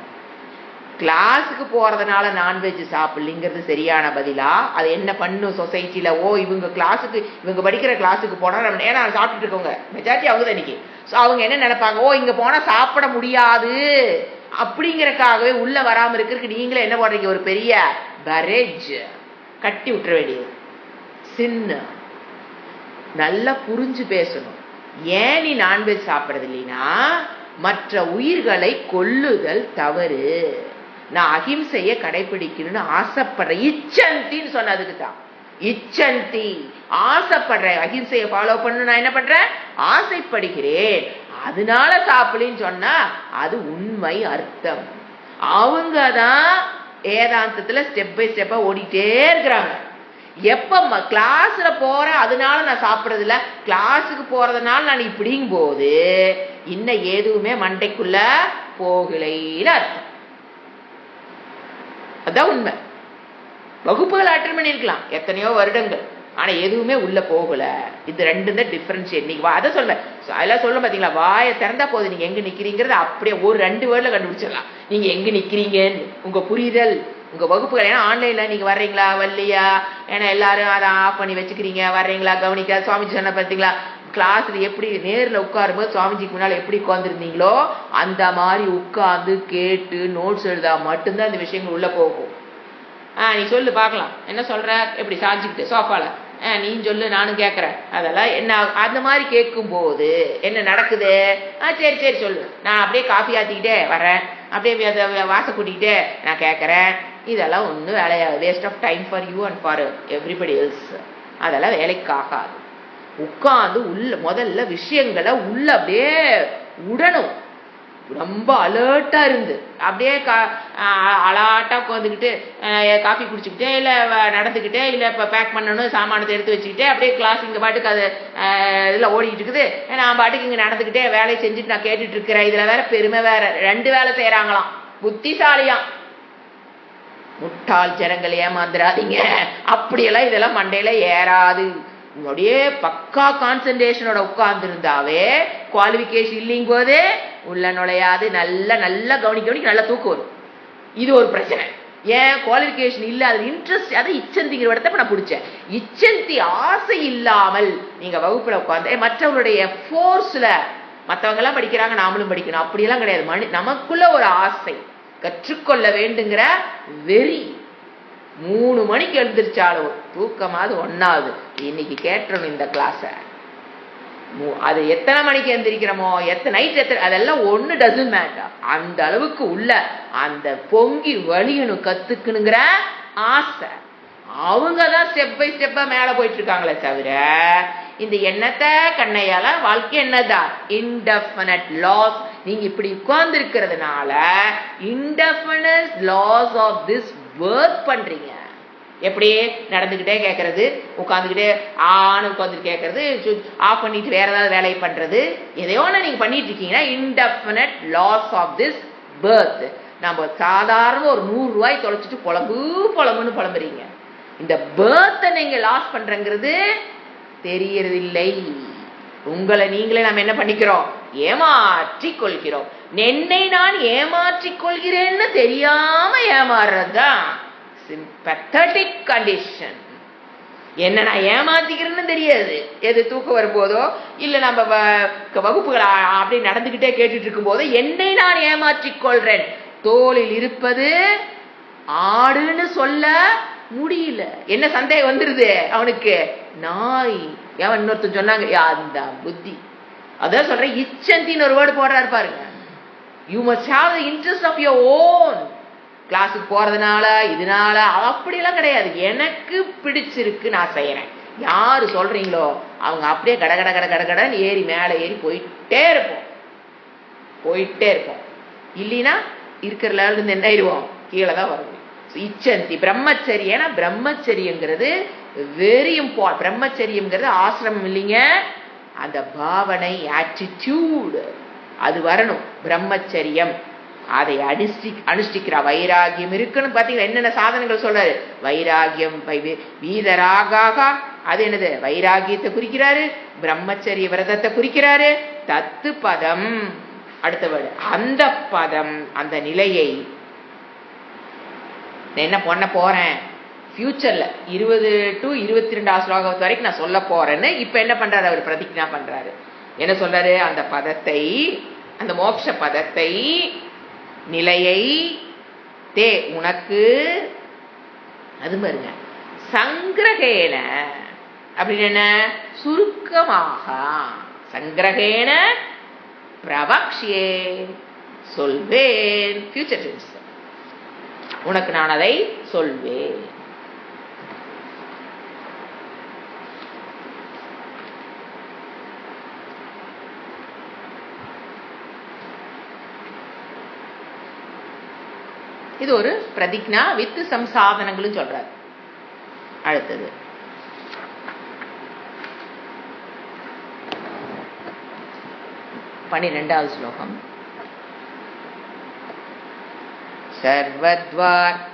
Speaker 1: கிளாஸுக்கு போறதுனால நான்வெஜ் சாப்பிடலிங்கிறது சரியான பதிலா? அது என்ன பண்ணும் சொசைட்டில, ஓ இவங்க கிளாஸுக்கு, இவங்க படிக்கிற கிளாஸுக்கு போனா நம்ம ஏன்னா சாப்பிட்டுட்டு இருக்கவங்க மெஜாரிட்டி அவங்க தான் இன்னைக்கு. ஸோ அவங்க என்ன நினைப்பாங்க, ஓ இங்க போனா சாப்பிட முடியாது அப்படிங்கறக்காகவே உள்ள வராம இருக்கிறதுக்கு நீங்களே என்ன பண்றீங்க, ஒரு பெரிய பரேஜ் கட்டி விட்டுற வேண்டியது. சின்ன நல்லா புரிஞ்சு பேசணும். ஏன் நீ நான்வெஜ் சாப்பிடுறது இல்லைன்னா, மற்ற உயிர்களை கொல்லுதல் தவறு, நான் அகிம்சைய கடைபிடிக்கணும்னு ஆசைப்படுற இச்சந்தின்னு சொன்னதுக்கு தான். இச்சந்தி ஆசைப்படுற, அகிம்சையை ஃபாலோ பண்ணு, நான் என்ன பண்றேன், ஆசைப்படுகிறேன் அதனால சாப்பிடலின்னு சொன்னா அது உண்மை அர்த்தம். அவங்கதான் வேதாந்தத்துல ஸ்டெப் பை ஸ்டெப்பா ஓடிட்டே இருக்கிறாங்க. எப்ப கிளாஸ்ல போற அதனால நான் சாப்பிடறது இல்ல, கிளாஸுக்கு போறதுனால நான் இப்படிங்கும் போது இன்னும் எதுவுமே மண்டைக்குள்ள போகலைன்னு அர்த்தம். அதான் உண்மை. வகுப்புகள் அட்டெண்ட் பண்ணிருக்கலாம் எத்தனையோ வருடங்கள், ஆனா எதுவுமே உள்ள போகல. இது ரெண்டும் தான் டிஃபரன்ஷியேட். நீங்க அதை சொல்ல அதெல்லாம் சொல்ல பாத்தீங்களா, வாயை திறந்தா போதும் நீங்க எங்க நிக்கிறீங்கிறது அப்படியே ஒரு 2 வேர்ட்ல கண்டுபிடிச்சிடலாம் நீங்க எங்க நிக்கிறீங்கன்னு. உங்க புரிதல், உங்க வகுப்புகள், ஏன்னா ஆன்லைன்ல நீங்க வர்றீங்களா வரலையா, ஏன்னா எல்லாரும் அதை ஆஃப் பண்ணி வச்சுக்கிறீங்க, வர்றீங்களா கவனிக்காது. சுவாமிஜி சொன்ன பார்த்தீங்களா, கிளாஸ்ல எப்படி நேரில் உட்காரும்போது சுவாமிஜிக்கு முன்னால எப்படி உட்காந்துருந்தீங்களோ அந்த மாதிரி உட்கார்ந்து கேட்டு நோட்ஸ் எழுதா மட்டும்தான் இந்த விஷயங்கள் உள்ள போகும். நீ சொல்லு பார்க்கலாம், என்ன சொல்ற, எப்படி சாஞ்சிக்கிட்டு சோஃபால, நீ சொல்லு நானும் கேட்கறேன். அதெல்லாம் என்ன, அந்த மாதிரி கேட்கும் போது என்ன நடக்குது, சரி சரி சொல்லு, நான் அப்படியே காஃபி ஆத்திக்கிட்டே வரேன், அப்படியே அதை வாச கூட்டிக்கிட்டே நான் கேட்கறேன். இதெல்லாம் ஒன்றும் வேலையா, waste of time for you and for everybody else. அதெல்லாம் வேலைக்காகாது. உட்கார்ந்து முதல்ல விஷயங்களை உள்ள அப்படியே உடனும், ரொம்ப அலர்ட்டா இருந்து அப்படியே அலாட்டா உட்காந்துக்கிட்டு காஃபி குடிச்சுக்கிட்டே இல்லை நடந்துக்கிட்டே இல்லை இப்போ பேக் பண்ணணும் சாமானத்தை எடுத்து வச்சுக்கிட்டே அப்படியே கிளாஸ் இங்கே பாட்டுக்கு அது இதில் ஓடிக்கிட்டு இருக்குது. நான் பாட்டுக்கு இங்கே நடந்துக்கிட்டே வேலையை செஞ்சுட்டு நான் கேட்டுட்டு இருக்கிறேன். இதில் வேற பெருமை வேற, 2 வேலை செய்யறாங்களாம். புத்திசாலியாம். முட்டாள் ஜனங்கள் ஏமாந்துடாதீங்க, அப்படியெல்லாம் இதெல்லாம் மண்டையில ஏறாது. அப்படியே பக்கா கான்சன்ட்ரேஷனோட உட்கார்ந்து இருந்தாவே குவாலிஃபிகேஷன் இல்லைங்க போது உள்ள நுழையாது. நல்லா கவனிக்க நல்லா தூக்கம் வரும். இது ஒரு பிரச்சனை. ஏன் குவாலிஃபிகேஷன் இல்லை, அது இன்ட்ரெஸ்ட், அது இச்சந்திங்கிற இடத்த நான் பிடிச்சேன். இச்சந்தி ஆசை இல்லாமல் நீங்க வகுப்புல உட்காந்து மற்றவங்களுடைய ஃபோர்ஸ்ல, மற்றவங்க எல்லாம் படிக்கிறாங்க நாமளும் படிக்கணும் அப்படியெல்லாம் கிடையாது. நமக்குள்ள ஒரு ஆசை, கற்றுக்கொள்ள வேண்டுங்கிற வெறி. 3 மணிக்கு எழுந்திருச்சாலும் தூக்கமாவது ஒன்னாவது இன்னைக்கு கேட்டணும் இந்த கிளாஸ. அது எத்தனை மணிக்கு எழுந்திருக்கிறோமோ, நைட் எத்தனை, அதெல்லாம் ஒண்ணு டசன்ட் மேட்டர். அந்த அளவுக்கு உள்ள அந்த பொங்கி வலியணும் கத்துக்கணுங்கிற ஆசை. அவங்கதான் ஸ்டெப் பை ஸ்டெப்பா மேல போயிட்டு இருக்காங்களே தவிர இந்த எண்ணத்தை கண்ணையால வாழ்க்கை என்னதான் இன்டெஃபினட் லாஸ். நீங்க இப்படி உட்கார்ந்து இருக்கிறதுனால indefinite loss of this birth பண்றீங்க. எப்படி நடந்துகிட்டே கேட்கறது, உட்காந்துக்கிட்டே ஆன்னு உட்காந்துட்டு கேட்கறது, ஆஃப் பண்ணிட்டு வேற ஏதாவது வேலையை பண்றது, எதையோ நீங்க பண்ணிட்டு இருக்கீங்கன்னா indefinite loss of this birth. நம்ம சாதாரண ஒரு 100 ரூபாய் தொலைச்சிட்டு புலம்புன்னு புலம்புறீங்க. இந்த பர்த்தை நீங்க லாஸ் பண்றங்கிறது தெரியறதில்லை. உங்களை நீங்களே நம்ம என்ன பண்ணிக்கிறோம், ஏமாற்றிக் கொள்கிறோம். என்னை நான் ஏமாற்றிக் கொள்கிறேன்னு தெரியாம ஏமாறுறதுதான் சிம்பத்தட்டிக் கண்டிஷன். என்ன நான் ஏமாத்திக்கிறேன்னு தெரியாது. எது தூக்கம் வரும்போதோ இல்ல நம்ம வகுப்புகள் அப்படி நடந்துகிட்டே கேட்டுட்டு இருக்கும் போது என்னை நான் ஏமாற்றிக் கொள்றேன். தோளில் இருப்பது ஆடுன்னு சொல்ல முடியல. என்ன சந்தேகம் வந்துருது அவனுக்கு, நாய். ஏன் இன்னொருத்தன் சொன்னாங்க அந்த புத்தி. அதான் சொல்றேன், இச்சந்தின்னு ஒரு வேர்டு போடுறாரு பாருங்க. You must have the interest of your own. கிளாஸுக்கு போறதுனால இதனால அப்படியெல்லாம் கிடையாது. எனக்கு பிடிச்சிருக்கு, நான் செய்யறேன். யாரு சொல்றீங்களோ அவங்க அப்படியே கட கட கட கட கடன்னு ஏறி மேலே ஏறி போயிட்டே இருப்போம். இல்லைன்னா இருக்கிற லெவல்ல இருந்து என்ன ஆயிடுவோம், கீழே தான் வரும். இச்சந்தி பிரம்மச்சரிய. பிரம்மச்சரியங்கிறது வெரி இம்பார்ட்டன்ட். பிரம்மச்சரியம்ங்கிறது ஆசிரமம் இல்லைங்க, அந்த பாவனை, ஆட்டிடியூட் அது வரணும். பிரம்மச்சரியம் அதை அனுஷ்டிக்கிற வைராகியம் இருக்குன்னு பாத்தீங்கன்னா என்னென்ன சாதனங்கள் சொல்றாரு. வைராகியம் வீதராக, அது என்னது, வைராகியத்தை குறிக்கிறாரு. பிரம்மச்சரிய விரதத்தை குறிக்கிறாரு. தத்து பதம் அடுத்த வேர்டு, அந்த பதம், அந்த நிலையை என்ன பண்ண போறேன் ஃபியூச்சர்ல 20 to 22 ஸ்லோகம் வரைக்கும் நான் சொல்ல போறேன்னு இப்ப என்ன பண்றாரு அவர், பிரதிஜ்ஞா பண்றாரு. என்ன சொல்றாரு, அந்த பதத்தை, அந்த மோட்ச பதத்தை, நிலையை தே உனக்கு, அது பாருங்க, சங்கிரகேன அப்படின்னு என்ன, சுருக்கமாக, சங்கிரகேன பிரவக்ஷே சொல்வேன். ஃபியூச்சர் டென்ஸ், உனக்கு நான் அதை சொல்வேன். இது ஒரு பிரதிஜ்ஞா வித் சம்சாதனங்களும் சொல்றாரு. அடுத்தது 12வது ஸ்லோகம்.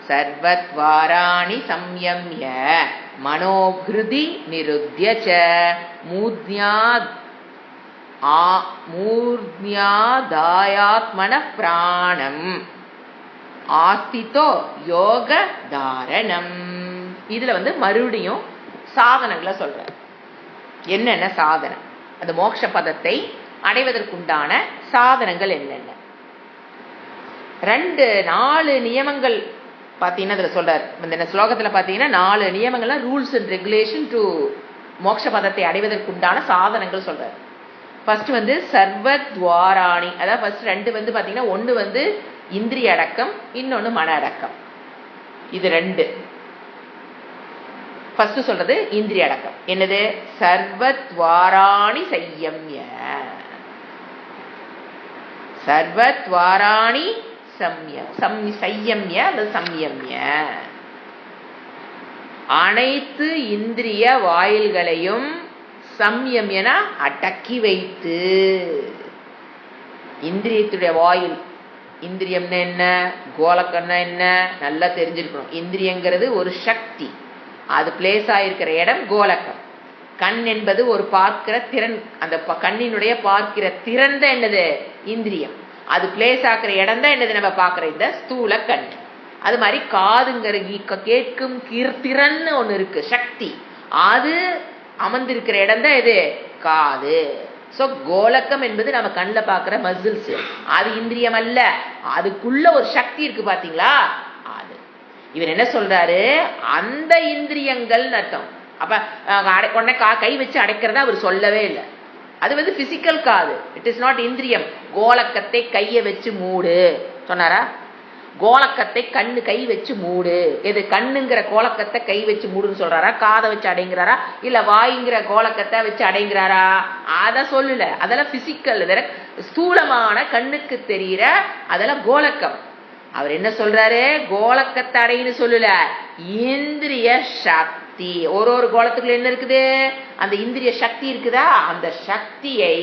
Speaker 1: சர்வத்வாராணி சம்யம்ய மனோஹ்ருதி நிருத்ய ச மூர்த்யாதாயாத்மன பிராணம் ஆஸ்திதோ யோக தாரணம். இதுல மறுபடியும் சாதனங்களை சொல்ற. என்னென்ன சாதனம், அந்த மோட்ச பதத்தை அடைவதற்குண்டான சாதனங்கள் என்னென்ன, 4 நியமங்கள் பாத்தீங்கன்னா இதுல சொல்றாரு. இந்த ஸ்லோகத்துல பாத்தீங்கன்னா 4 நியமங்கள்லாம் ரூல்ஸ் அண்ட் ரெகுலேஷன் டு மோட்ச பதத்தை அடைவதற்குண்டான சாதனங்கள் சொல்றாரு. ஃபர்ஸ்ட் சர்வத்வாராணி, அதாவது ஃபர்ஸ்ட் 2 பாத்தீங்கன்னா ஒன்னு இந்திரிய அடக்கம், இன்னொன்னு மன அடக்கம். இது 2. ஃபர்ஸ்ட் சொல்றது இந்திரிய அடக்கம். என்னது, சர்வத்வாராணி சையம்ய, சர்வத்வாராணி சையம்ய அல்லது சம்யம்ய, அனைத்து இந்திரிய வாயில்களையும் சம்யம்யனா அடக்கி வைத்து. இந்திரியத்துடைய வாயில், இந்திரியம்னா என்ன, கோலக்கம்னா என்ன நல்லா தெரிஞ்சிருக்கணும். இந்திரியங்கிறது ஒரு சக்தி, அது பிளேஸ் ஆயிருக்கிற இடம் கோலக்கம். கண் என்பது ஒரு பார்க்கிற திறன், அந்த கண்ணினுடைய பார்க்கிற திறன் தான் என்னது, இந்திரியம். அது பிளேஸ் ஆக்குற இடம் தான் என்னது, நம்ம பார்க்கிற இந்த ஸ்தூல கண். அது மாதிரி காதுங்கிற கேட்கும் திறன் ஒண்ணு இருக்கு, சக்தி, அது அமர்ந்திருக்கிற இடம் தான் எது, காது. சோ கோலக்கம் என்பது நம்ம கண்ணில் பார்க்கிற மசில்ஸ், அது இந்திரியம் அல்ல, அதுக்குள்ள ஒரு சக்தி இருக்கு பாத்தீங்களா, அது. இவர் என்ன சொல்றாரு, அந்த இந்திரியங்கள் அர்த்தம். அப்ப உடனே கை வச்சு அடைக்கிறதா அவர் சொல்லவே இல்லை. அது பிசிக்கல் காது, இட் இஸ் நாட் இந்திரியம். கோலக்கத்தை கையை வச்சு மூடு சொன்னாரா, கோலக்கத்தை கண்ணு கை வச்சு மூடு. எது, கண்ணுங்கிற கோலக்கத்தை கை வச்சு மூடுன்னு சொல்றாரா, காதை வச்சு அடைங்கிறாரா, இல்ல வாய்ங்கிற கோலக்கத்தை வச்சு அடைங்கிறாரா, அத சொல்லல. அதெல்லாம் பிசிக்கல், ஸ்தூலமான கண்ணுக்கு தெரிகிற அதெல்லாம் கோலக்கம். அவர் என்ன சொல்றாரு? கோலக்கத்தடைன்னு சொல்லல, இந்திரிய சக்தி. ஒரு கோலத்துக்குள்ள என்ன இருக்குது? அந்த இந்திரிய சக்தி இருக்குதா? அந்த சக்தியை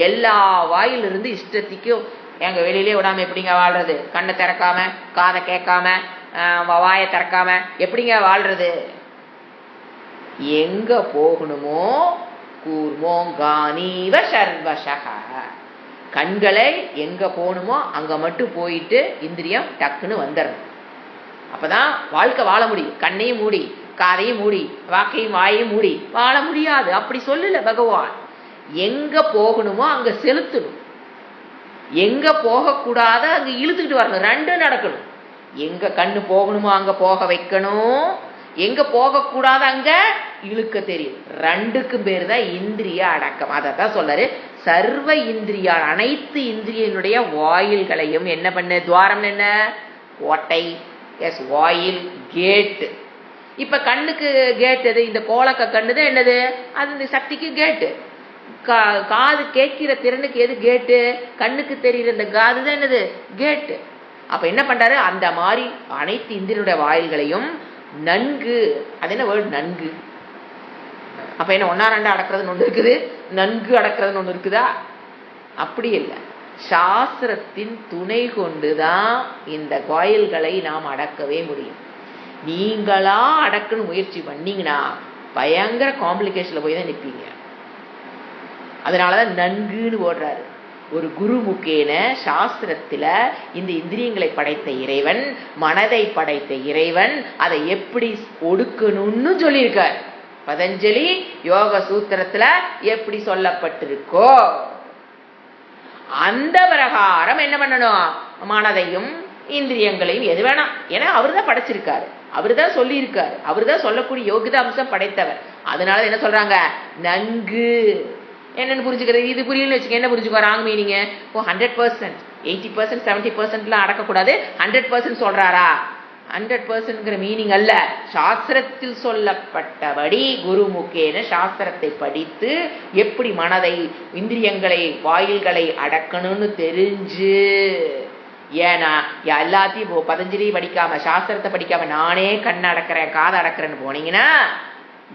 Speaker 1: எல்லா வாயிலிருந்து இஷ்டத்திக்கும் எங்க வெளியிலே விடாம எப்படிங்க வாழ்றது? கண்ணை திறக்காம, காதை கேட்காம, வாயை திறக்காம எப்படிங்க வாழ்றது? எங்க போகணுமோ கூர்மோங்கானீவ சர்வசக, கண்களை எங்க போகணுமோ அங்க மட்டும் போயிட்டு இந்திரியம் டக்குன்னு வந்துடணும். அப்பதான் வாழ்க்கை வாழ முடியும். கண்ணையும் மூடி, காதையும் மூடி, வாக்கையும் வாயையும் மூடி வாழ முடியாது. அப்படி சொல்லல பகவான். எங்க போகணுமோ அங்க செலுத்தணும், எங்க போகக்கூடாத அங்க இழுத்துக்கிட்டு வரணும். ரெண்டும் நடக்கணும். எங்க கண்ணு போகணுமோ அங்க போக வைக்கணும், எங்க போகக்கூடாத அங்க இழுக்க தெரியும். ரெண்டுக்கும் பேர் தான் இந்திரிய அடக்கம். அதான் சொல்றாரு, சர்வ இந்திரியா, அனைத்து இந்திரியனுடைய வாயில்களையும் என்ன பண்ண? துவாரம் என்ன? கோட்டை. எஸ், வாயில், கேட்டு. இப்ப கண்ணுக்கு கேட் எது? இந்த கோலக்க கண்ணுதான் என்னது? அது இந்த சக்திக்கு கேட்டு. காது கேட்கிற திறனுக்கு எது கேட்டு? கண்ணுக்கு தெரிகிற இந்த காது தான் என்னது? கேட்டு. அப்ப என்ன பண்றாரு? அந்த மாதிரி அனைத்து இந்திரியனுடைய வாயில்களையும் நன்கு, அது என்ன வேர்டு? நன்கு. அப்ப என்ன ஒன்னா ரெண்டா அடக்கிறதுன்னு ஒண்ணு இருக்குது, நன்கு அடக்கிறதுன்னு ஒண்ணு இருக்குதா? அப்படி இல்லை. சாஸ்திரத்தின் துணை கொண்டுதான் இந்த கோயில்களை நாம் அடக்கவே முடியும். நீங்களா அடக்கணும் முயற்சி பண்ணீங்கன்னா பயங்கர காம்ப்ளிகேஷன்ல போய் தான் நிற்பீங்க. அதனாலதான் நன்குன்னு போடுறாரு. ஒரு குரு முக்கேன சாஸ்திரத்துல இந்த இந்திரியங்களை படைத்த இறைவன், மனதை படைத்த இறைவன் அதை எப்படி ஒடுக்கணும்னு சொல்லியிருக்கார். பதஞ்சலி யோக சூத்திரத்துல எப்படி சொல்லப்பட்டிருக்கோ அந்த பிரகாரம் என்ன பண்ணணும்? மனதையும் இந்திரியங்களையும் எது வேணாம், ஏன்னா அவருதான் படைச்சிருக்காரு, அவருதான் சொல்லி இருக்காரு, அவருதான் சொல்லக்கூடிய யோகித அம்சம் படைத்தவர். அதனால என்ன சொல்றாங்க? நன்கு. என்னன்னு புரிஞ்சுக்கிறது? இது புரியலன்னு வச்சுக்க, என்ன புரிஞ்சுக்கோ? Wrong meaning. 100%, 80%, 70% அடக்கக்கூடாது, 100% சொல்றாரா? 100% மீனிங் அல்ல. சாஸ்திரத்தில் சொல்லப்பட்டபடி குருமுகேன சாஸ்திரத்தை படித்து எப்படி மனதை, இந்திரியங்களை, வாயில்களை அடக்கணும்னு தெரிஞ்சு. ஏன்னா எல்லாத்தையும் பதஞ்சலி படிக்காம, சாஸ்திரத்தை படிக்காம நானே கண்ணை அடக்கிறேன், காதை அடக்கிறேன்னு போனீங்கன்னா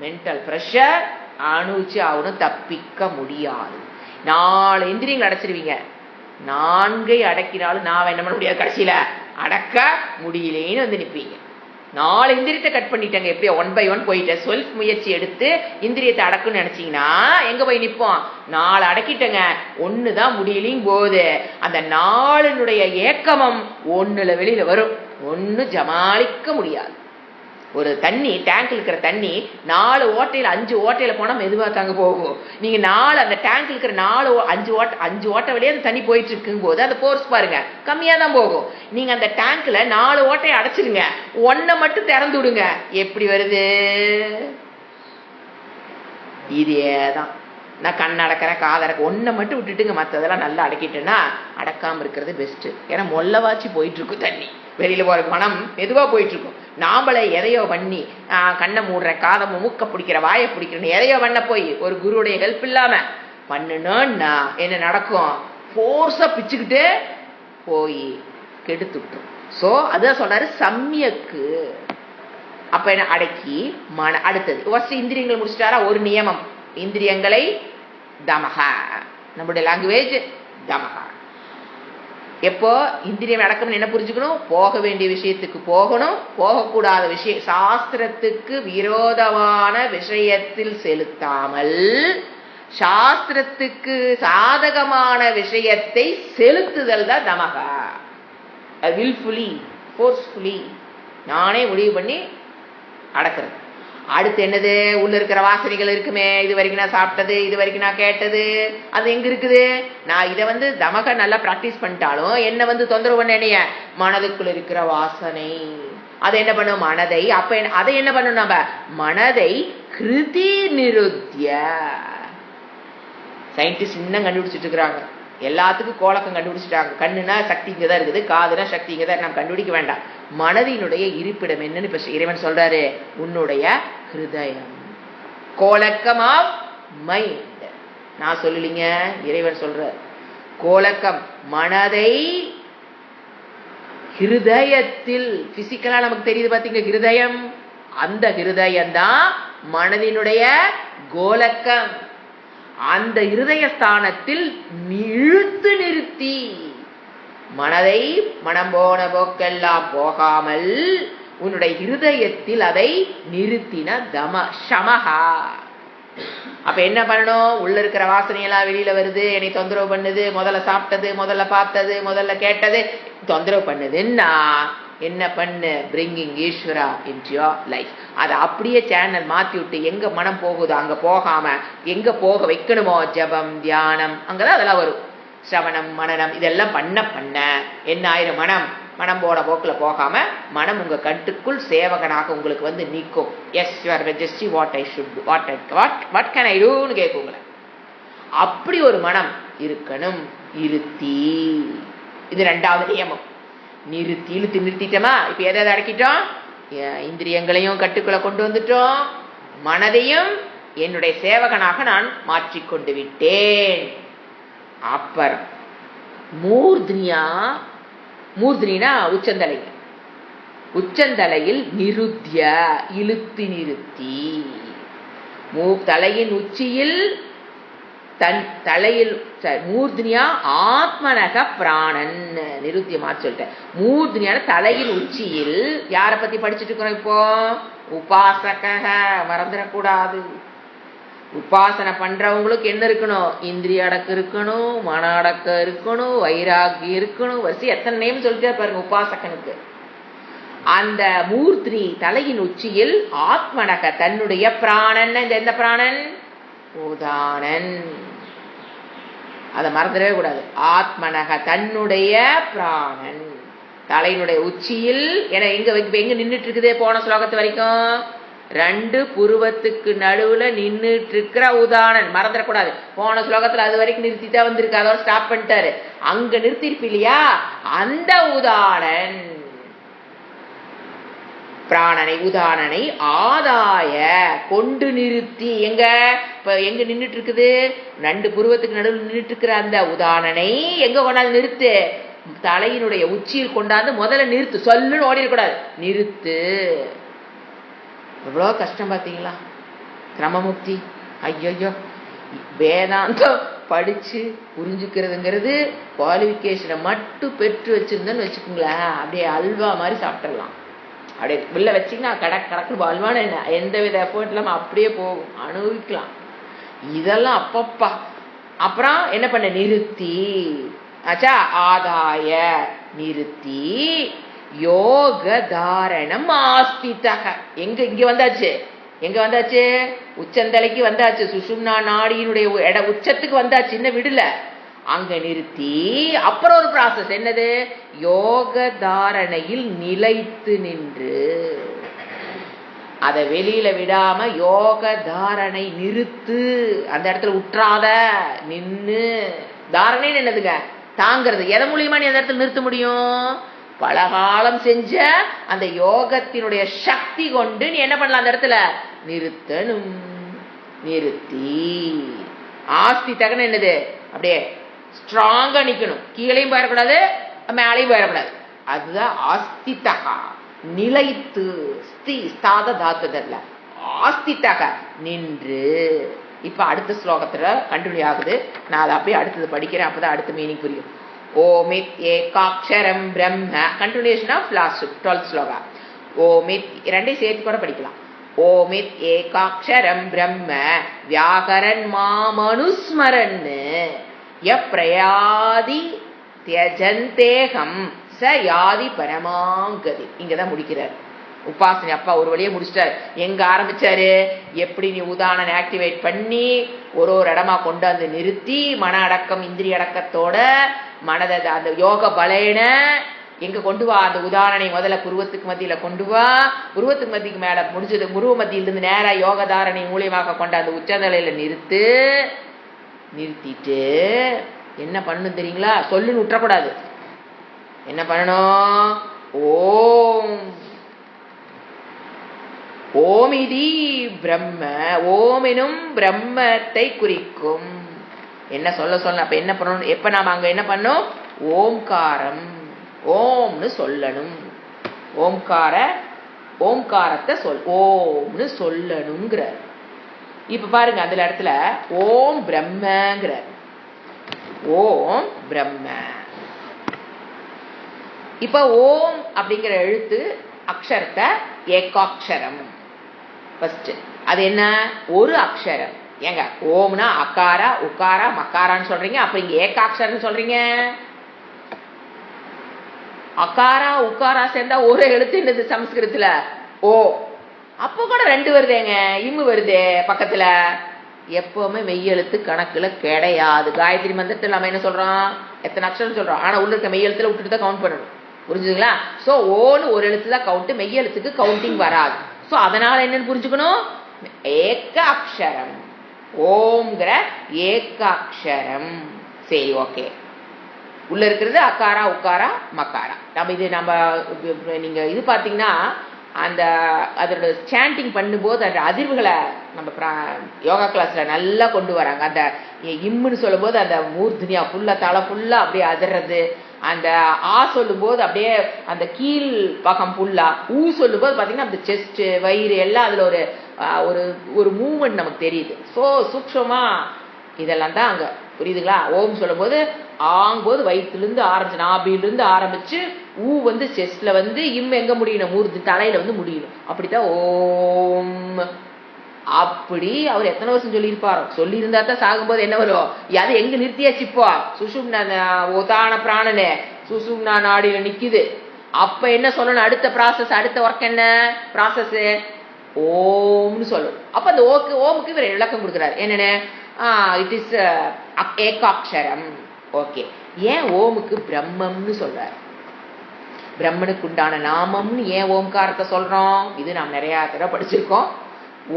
Speaker 1: மென்டல் ப்ரெஷர் அனுச்சு அவனும் தப்பிக்க முடியாது. 4 இந்திரியங்கள் அடைச்சிருவீங்க. 4 அடக்கினாலும் நான் என்ன பண்ண முடியாது, கடைசியில அடக்க முடியலேன்னு வந்து நிற்பீங்க. 4 இந்திரியத்தை கட் பண்ணிட்டாங்க. எப்படியோ 1 by 1 போயிட்ட செல்ஃப் முயற்சி எடுத்து இந்திரியத்தை அடக்குன்னு நினைச்சீங்கன்னா எங்க போய் நிற்போம்? 4 அடக்கிட்டங்க, 1 தான் முடியலையும் போது அந்த 4னுடைய ஏக்கமம் 1ல வெளியில வரும். 1 ஜமாளிக்க முடியாது. ஒரு தண்ணி டேங்க்ல இருக்கிற தண்ணி 4 ஓட்டையில 5 ஓட்டையில போனா மெதுவா தாங்க போகும். நீங்க 4 அந்த டேங்க்ல இருக்கிற 5 ஓட்டை வழியா அந்த தண்ணி போயிட்டு இருக்கும் போது அந்த போர்ஸ் பாருங்க கம்மியா தான் போகும். நீங்க அந்த டேங்க்ல 4 ஓட்டையை அடைச்சிருங்க, 1 மட்டும் திறந்து விடுங்க, எப்படி வருது? இதேதான். நான் கண் அடக்கிறேன், காது அடக்க, 1 மட்டும் விட்டுட்டுங்க, மற்றதெல்லாம் நல்லா அடக்கிட்டேன்னா அடக்காம இருக்கிறது பெஸ்ட். ஏன்னா மொல்லவாச்சி போயிட்டு இருக்கும் தண்ணி, வெளியில போற மனம் மெதுவா போயிட்டு இருக்கும். நாமளே எதையோ பண்ணி கண்ணை மூடுற, காதை மூக்க பிடிக்கிற, வாயை பிடிக்கிறேன்னு எதையோ பண்ண போய் ஒரு குருவுடைய ஹெல்ப் இல்லாம பண்ணணும்னா என்ன நடக்கும்? ஃபோர்ஸா பிச்சுக்கிட்டு போய் கெடுத்துட்டோம். ஸோ அதான் சொல்றாரு சம்யக்கு. அப்ப என்ன? அடக்கி மன. அடுத்தது ஃபர்ஸ்ட் இந்திரியங்கள் முடிச்சிட்டாரா? ஒரு நியமம், இந்திரியங்களை தமக, நம்முடைய லாங்குவேஜ் தமக. எப்போ இந்திரியம் அடக்கம் என்ன புரிஞ்சுக்கணும்? போக வேண்டிய விஷயத்துக்கு போகணும், போகக்கூடாத விஷயம், சாஸ்திரத்துக்கு விரோதமான விஷயத்தில் செலுத்தாமல் சாஸ்திரத்துக்கு சாதகமான விஷயத்தை செலுத்துதல் தான் தமக. வில்ஃபுல்லி, ஃபோர்ஸ்ஃபுல்லி, நானே முடிவு பண்ணி அடக்கிறது. அடுத்து என்னது? உள்ள இருக்கிற வாசனைகள் இருக்குமே, இது வரைக்கும் நான் சாப்பிட்டது, இது வரைக்கும் நான் கேட்டது, அது எங்க இருக்குது? நான் இதை தமக நல்லா பிராக்டிஸ் பண்ணிட்டாலும் என்ன தொந்தரவு பண்ண என்னைய? மனதுக்குள்ள இருக்கிற வாசனை. அதை என்ன பண்ணும்? மனதை. அப்ப அதை என்ன பண்ணும்? நம்ம மனதை கிருதி நிருத்திய. சயின்டிஸ்ட் இன்னும் கண்டுபிடிச்சிட்டு இருக்கிறாங்க. எல்லாத்துக்கும் கோலக்கம் கண்டுபிடிச்சிட்டாங்க. கண்ணுனா சக்தி இங்கதான் இருக்குது, காதுனா சக்தி இங்கதான். நம்ம கண்டுபிடிக்க வேண்டாம். மனதினுடைய இருப்பிடம் என்னன்னு இப்ப இறைவன் சொல்றாரு, உன்னுடைய ஹிருதயம். கோலக்கம் ஆஃப் மைண்ட். நான் சொல்லலீங்க, இறைவன் சொல்ற கோலக்கம். மனதை ஹிருதயத்தில் பிசிக்கலா நமக்கு தெரியுது பாத்தீங்க ஹிருதயம், அந்த ஹிருதயம் தான் மனதினுடைய கோலக்கம். அந்த ஹிருதய ஸ்தானத்தில் இழுத்து நிறுத்தி மனதை மனம் போன போக்கெல்லாம் போகாமல் உன்னுடைய ஹிருதயத்தில் அதை நிறுத்தின சமஹா. அப்ப என்ன பண்ணணும்? உள்ள இருக்கிற வாசனையெல்லாம் வெளியில வருது, என்னை தொந்தரவு பண்ணுது, முதல்ல சாப்பிட்டது, முதல்ல பார்த்தது, முதல்ல கேட்டது தொந்தரவு பண்ணுதுன்னா என்ன பண்ணு? பிரிங்கிங் ஈஸ்வரா இன்டு யுவர் லைஃப். அதை அப்படியே சேனல் மாத்தி விட்டு எங்க மனம் போகுதோ அங்க போகாம எங்க போக வைக்கணுமோ ஜபம் தியானம் அங்கதான் அதெல்லாம் வரும். சிரவணம் மனனம் இதெல்லாம் பண்ண பண்ண என்ன ஆயிரம்? மனம் போட போக்குல போகாம மனம் உங்க கட்டுக்குள் சேவகனாக உங்களுக்கு வந்து நிற்கும். Yes your majesty, what I should do, what can I டூன்னு கேட்குங்கள. அப்படி ஒரு மனம் இருக்கணும். இருத்தி, இது 2வது நியமம். நிறுத்தி நிறுத்திட்டோமா? இப்ப எதை அடக்கிட்டோம்? இந்திரியங்களையும் கட்டுக்குள்ள கொண்டு வந்துட்டோம், மனதையும் என்னுடைய சேவகனாக நான் மாற்றிக்கொண்டு விட்டேன். அப்புறம் மூர்த்னினா உச்சந்தலை, உச்சந்தலையில் நிருத்திய இழுத்து நிறுத்தி, தலையின் உச்சியில் தலையில் மூர்த்னியா ஆத்மனக பிராணன் நிருத்தியமா சொல்லிட்டேன். மூர்த்னியான தலையின் உச்சியில் யாரை பத்தி படிச்சுட்டு இருக்கிறோம் இப்போ? உபாசக. மறந்துடக்கூடாது. உபாசனை பண்றவங்களுக்கு என்ன இருக்கணும்? இந்திரிய அடக்கம் இருக்கணும், மன அடக்கம் இருக்கணும், வைராகியம் இருக்கணும். வரிசை எத்தனை நேம் சொல்லிட்டே பாருங்க உபாசகனுக்கு. அந்த மூர்த்தி தலையின் உச்சியில் ஆத்மனக தன்னுடைய பிராணன். இந்த எந்த பிராணன்? உதானன். அதை மறந்துடவே கூடாது. ஆத்மனக தன்னுடைய பிராணன் தலையினுடைய உச்சியில். ஏன்னா எங்க நின்றுட்டு இருக்குதே போன ஸ்லோகத்து வரைக்கும்? 2 புருவத்துக்கு நடுவுல நின்றுட்டு இருக்கிற உதானன். மறந்துடக்கூடாது. போன ஸ்லோகத்துல அது வரைக்கும் நிறுத்திதான் வந்திருக்கு, அதோட ஸ்டாப் பண்ணிட்டாரு. அங்க நிறுத்திருப்பு இல்லையா? அந்த உதானன் பிராணனை உதானனை ஆதாய கொண்டு நிறுத்தி. எங்க நின்றுட்டு இருக்குது? 2 புருவத்துக்கு நடுவில் நின்றுட்டு இருக்கிற அந்த உதானனை எங்க கொண்டாந்து நிறுத்து? தலையினுடைய உச்சியில் கொண்டாந்து முதல்ல நிறுத்து. சொல்லுன்னு ஓடிடக்கூடாது, நிறுத்து. எவ்வளோ கஷ்டம் பார்த்தீங்களா? கிரமமுக்தி. ஐயோ, வேதாந்தம் படிச்சு புரிஞ்சுக்கிறதுங்கிறது குவாலிஃபிகேஷனை மட்டும் பெற்று வச்சிருந்தேன்னு வச்சுக்கோங்களேன், அப்படியே அல்வா மாதிரி சாப்பிட்டுடலாம். அப்படியே வெளில வச்சிங்கன்னா கடக்கு அல்வான என்ன எந்த வித எஃபர்ட் இல்லாமல் அப்படியே போகும், அனுபவிக்கலாம். இதெல்லாம் அப்பப்பா. அப்புறம் என்ன பண்ண? நிறுத்தி. ஆச்சா? ஆதாய நிறுத்தி யோக தாரணம் ஆஸ்திதக. இங்க வந்தாச்சு. எங்க வந்தாச்சு? உச்சந்தலைக்கு வந்தாச்சு. சுஷும்னா நாடியினுடைய உச்சத்துக்கு வந்தாச்சு, இன்னும் விடல. அங்க நிறுத்தி அப்புறம் ஒரு ப்ராசஸ் என்னது? யோக தாரணையில் நிலைத்து நின்று அதை வெளியில விடாம யோக தாரணை நிறுத்து. அந்த இடத்துல உற்றாத நின்னு. தாரணை என்னதுங்க? தாங்கிறது. எதை மூலியமா நீ அந்த இடத்துல நிறுத்த முடியும்? பலகாலம் செஞ்ச அந்த யோகத்தினுடைய சக்தி கொண்டு நீ என்ன பண்ணலாம்? அந்த இடத்துல நிறுத்தணும். நிறுத்தி ஆஸ்தி தகன என்னது? அப்படியே ஸ்ட்ராங்கா நிக்கணும். கீழையும் போயிடக்கூடாது, மேலையும் போயிடக்கூடாது. அதுதான் ஆஸ்திதகா. நிலைத்து. ஸ்தாத தாத்துதல்ல ஆஸ்திதக நின்று. இப்ப அடுத்த ஸ்லோகத்துல கண்டினியூ ஆகுது. நான் அதை அப்படியே அடுத்தது படிக்கிறேன், அப்பதான் அடுத்த மீனிங் புரியும். ஓமித் ஏகாட்சரம் பிரம்ம. கண்டினியூஷன் ஆஃப் லாஸ்ட் 12th ஸ்லோகா. ஓமித், இரண்டையும் சேர்த்து கூட படிக்கலாம். ஓமித் ஏகாட்சரம் பிரம்ம வியாகரன் மாமனுஸ்மரன் யப்ரயாதி த்யஜந்தேகம் ச யாதி பரமாங்கதி. இங்கதான் முடிக்கிறார் உபாசனை. அப்பா ஒரு வழியை முடிச்சிட்டாரு. எங்க ஆரம்பிச்சாரு? எப்படி நீ உதாரணம் ஆக்டிவேட் பண்ணி ஒரு இடமா கொண்டு வந்து நிறுத்தி மன அடக்கம் இந்திரிய அடக்கத்தோட மனதை அந்த யோக பலேன எங்க கொண்டு வா? அந்த உதாரணை முதல்ல புருவத்துக்கு மத்தியில கொண்டு வா. புருவத்துக்கு மத்திக்கு மேல முடிஞ்சது புருவ மத்தியிலிருந்து நேரா யோக தாரணை மூலியமாக கொண்டு அந்த உச்சநிலையில நிறுத்திட்டு என்ன பண்ணணும் தெரியுங்களா? சொல்லுன்னு விட்டுறக்கூடாது. என்ன பண்ணணும்? ஓம் ஓமிதி பிரம்ம. ஓம் எனும் பிரம்மத்தை குறிக்கும். என்ன சொல்ல அப்ப என்ன பண்ணணும்? எப்ப நாம அங்க என்ன பண்ணோம்? ஓம்காரம். ஓம்னு சொல்லணும். ஓம்காரத்தை ஓம்னு சொல்லணுங்கிற. இப்ப பாருங்க அதுல இடத்துல ஓம் பிரம்மங்கிற. ஓம் பிரம்ம. இப்ப ஓம் அப்படிங்கிற எழுத்து அக்ஷரத்தை ஏகாட்சரம். ஃபர்ஸ்ட் அது என்ன? ஒரு அக்ஷரம். ஏங்க ஓம்னா அகாரா உக்காரா மக்காரான்னு சொல்றீங்க, அப்ப இங்க ஏகாட்சரம் சொல்றீங்க. அகாரா உக்காரா சேர்ந்தா ஒரு எழுத்து என்னது சமஸ்கிருதத்துல? ஓ. அப்ப கூட 2 வருதேங்க, இம்மு வருதே பக்கத்துல. எப்பவுமே மெய்யெழுத்து கணக்குல கிடையாது. காயத்ரி மந்திரத்துல நம்ம என்ன சொல்றோம்? எத்தனை அக்ஷரம் சொல்றோம், ஆனா உள்ள இருக்க மெய்யெழுத்துல விட்டுட்டு தான் கவுண்ட் பண்ணணும். புரிஞ்சுதுங்களா? சோ ஓன்னு ஒரு எழுத்து தான் கவுண்ட், மெய்யெழுத்துக்கு கவுண்டிங் வராது. சோ அதனால என்னன்னு புரிஞ்சுக்கணும்? ஏக அக்ஷரம். ஓம்ங்கிற ஏகாட்சரம். சரி, ஓகே. உள்ள இருக்கிறது அக்காரா உக்காரா மக்காரா. நீங்க இது பாத்தீங்கன்னா அந்த அதோட சாண்டிங் பண்ணும்போது அந்த அதிர்வுகளை நம்ம யோகா கிளாஸ்ல நல்லா கொண்டு வராங்க. அந்த இம்முன்னு சொல்லும் போது அந்த மூர்த்தினியா ஃபுல்லா தலை ஃபுல்லா அப்படியே அதிர்றது, அந்த ஆ சொல்லும் போது அப்படியே அந்த கீழ் பக்கம் ஃபுல்லா, ஊ சொல்லும் போது பாத்தீங்கன்னா அந்த செஸ்ட் வயிறு எல்லாம் அதுல ஒரு ஒரு மூவ்மெண்ட் நமக்கு தெரியுது. சோ சூக்ஷமா இதெல்லாம் தான் அங்க புரியுதுங்களா? ஓம் சொல்லும் போது ஆங்கும்போது வயிற்றுல இருந்து நாபிலிருந்து ஆரம்பிச்சு ஊ செஸ்ட்ல இம் எங்க முடியணும்? மூர்த்தி தலையில முடியணும். அப்படித்தான் ஓம். அப்படி அவர் எத்தனை வருஷம் சொல்லியிருப்பாரோ. சொல்லி இருந்தா தான் சாகும்போது என்ன வரும்? அது எங்க நிறுத்தியாச்சு? இப்போ சுஷும்னா உதான பிராணனு சுஷும்னா நாடியில நிக்குது. அப்ப என்ன சொல்லணும்? அடுத்த ப்ராசஸ், அடுத்த ஒர்க் என்ன ப்ராசஸ்? ஓம்னு சொல்லணும். அப்ப அந்த ஓமுக்கு இவர் விளக்கம் கொடுக்கிறார். என்னன்னு? இட் இஸ் ஏகாட்சரம். ஓகே. ஏன் ஓமுக்கு பிரம்மம்னு சொல்றார்? பிரம்மனுக்கு உண்டான நாமம்னு ஏன் ஓம்காரத்தை சொல்றோம்? இது நாம் நிறைய தடவை படிச்சிருக்கோம்.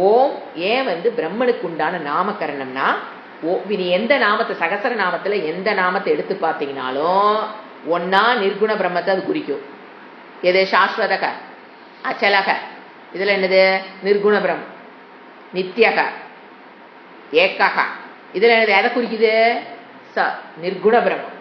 Speaker 1: ஓம் ஏன் பிரம்மனுக்கு உண்டான நாமகரணம்னா, நீ எந்த நாமத்தை சகசர நாமத்துல எந்த நாமத்தை எடுத்து பார்த்தீங்கன்னாலும் ஒன்னா நிர்குண பிரம்மத்தை அது குறிக்கும். எது? சாஸ்வதக, அச்சலக. இதுல என்னது? நிர்குண பிரம்மம். நித்யக, ஏக்கக. இதுல என்னது? எதை குறிக்குது? நிர்குண பிரம்மம்.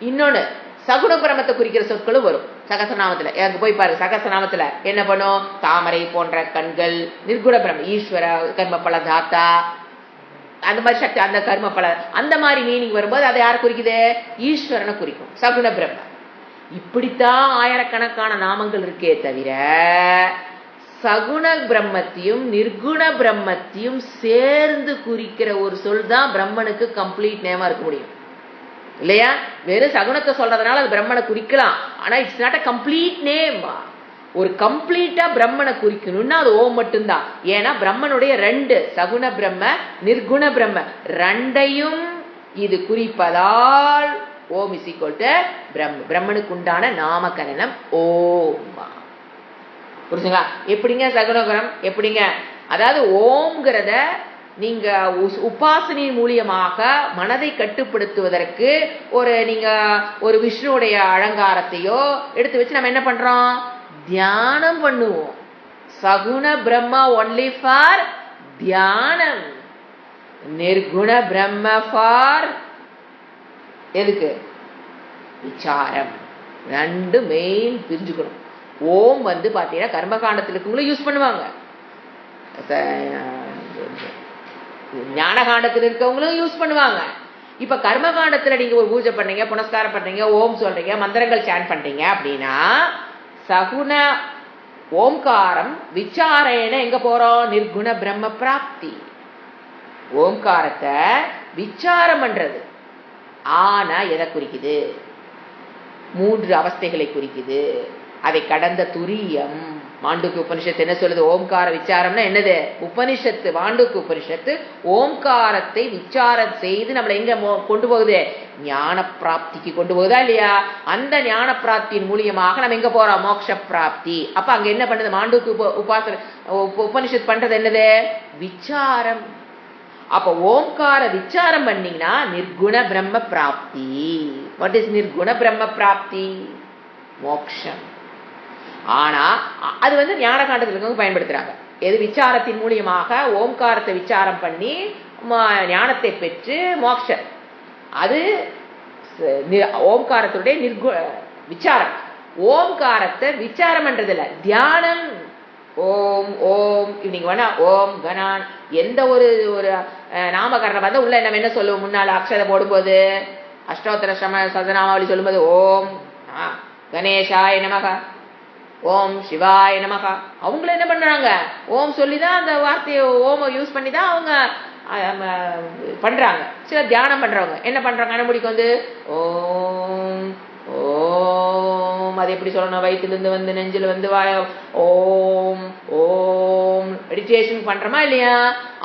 Speaker 1: இன்னொன்னு சகுண பிரம்மத்தை குறிக்கிற சொற்களும் வரும் சகசநாமத்துல. எனக்கு போய் பாரு, சகசநாமத்துல என்ன பண்ணும்? தாமரை போன்ற கண்கள் நிர்குண பிரம்மம். ஈஸ்வர கர்மபல தாத்தா, அந்த மாதிரி சக்தி, அந்த கர்மபல, அந்த மாதிரி மீனிங் வரும்போது அதை யாரை குறிக்குது? ஈஸ்வரனை குறிக்கும், சகுண பிரம்மம். இப்படித்தான் ஆயிரக்கணக்கான நாமங்கள் இருக்கே தவிர சகுண பிரம்மத்தையும் நிர்குண பிரம்மத்தையும் சேர்ந்து குறிக்கிற ஒரு சொல் தான் பிரம்மனுக்கு கம்ப்ளீட் நேமா இருக்க முடியும், இல்லையா? வெறும் சகுனத்தை சொல்றதுனால அது பிரம்மனை குறிக்கலாம், ஆனா it's not a complete name. ஒரு கம்ப்ளீட்டா பிரம்மனை குறிக்கணும்னா அது ஓம் மட்டும்தான். ஏன்னா பிரம்மனுடைய 2 சகுண பிரம்ம நிர்குண பிரம்ம 2ஐயும் இது குறிப்பதால் ஓம் இஸ் ஈக்வல் டு பிரம்ம. பிரம்மனுக்கு உண்டான நாமகரணம் ஓம். புரிஞ்சுங்களா? எப்படிங்க சகுணகரம்? எப்படிங்க? அதாவது ஓம்ங்கிறத நீங்க உபாசனையின் மூலியமாக மனதை கட்டுப்படுத்துவதற்கு நீங்க ஒரு விஷ்ணுடைய அலங்காரத்தையோ எடுத்து வச்சு நம்ம என்ன பண்றோம்? தியானம் பண்ணுவோம். சகுண பிரம்மா ஒன்லி ஃபார் தியானம், நிர்குண பிரம்ம ஃபார் எதுக்கு? விசாரம். 2 மெயின் பிரிஞ்சுக்கணும். ஓம் பாத்தீங்கன்னா கர்மகாண்டத்தில் இருக்கவங்களும் யூஸ் பண்ணுவாங்க, ஞான காண்டத்தில் இருக்கவங்களும் யூஸ் பண்ணுவாங்க. இப்ப கர்மகாண்டத்துல நீங்க ஒரு பூஜை பண்றீங்க, புனஸ்காரம் பண்றீங்க, ஓம் சொல்றீங்க, மந்திரங்கள் சான் பண்றீங்க அப்படின்னா சகுண ஓம்காரம் விசாரேன எங்க போறோம்? நிர்குண பிரம்ம பிராப்தி. ஓம்காரத்தை விசாரம் பண்றது. ஆனா எதை குறிக்குது? 3 அவஸ்தைகளை குறிக்குது. அதை கடந்த துரியம். மாண்டூக்கு உபனிஷத்து என்ன சொல்லுது? ஓம்கார விசாரம்னா என்னது? உபனிஷத்து, மாண்டூக்கு உபனிஷத்து ஓம்காரத்தை விசாரம் செய்து நம்மளை எங்க கொண்டு போகுது? ஞான பிராப்திக்கு கொண்டு போகுதா இல்லையா? அந்த ஞான பிராப்தியின் மூலியமாக நம்ம எங்க போறோம்? மோட்ச பிராப்தி. அப்ப அங்க என்ன பண்ணுது? மாண்டூக்கு உபனிஷத்து பண்றது என்னது? விசாரம். அப்ப ஓம்கார விசாரம் பண்ணீங்கன்னா நிர்குண பிரம்ம பிராப்தி. வாட் இஸ் நிர்குண பிரம்ம பிராப்தி? மோட்சம். ஆனா அது ஞான காண்டத்தில் பயன்படுத்துறாங்க. எது? விசாரத்தின் மூலியமாக ஓம்காரத்தை விசாரம் பண்ணி ஞானத்தை பெற்று மோட்சம். அது ஓம்காரத்துடைய விசாரம். ஓம்காரத்தை விசாரம் பண்றது இல்ல, தியானம். ஓம் ஓம் நீங்க வேணா ஓம் கணான் எந்த ஒரு ஒரு நாமகரணம் பார்த்தா உள்ள நம்ம என்ன சொல்லுவோம், முன்னால அக்ஷரம் போடும்போது அஷ்டோத்தர சதநாமாவளி சொல்லும்போது ஓம் கணேசாய நமக, ஓம் சிவாய நமக. அவங்கள என்ன பண்றாங்க, ஓம் சொல்லிதான் அந்த வார்த்தையை ஓம யூஸ் பண்ணி தான் அவங்க பண்றாங்க. சில தியானம் பண்றவங்க என்ன பண்றாங்க, கண்ணமுடிக்கு வந்து ஓம் ஓம், அது எப்படி சொல்லணும், வயிற்றுல வந்து நெஞ்சில வந்து ஓம் ஓம் மெடிடேஷன் பண்றோமா இல்லையா?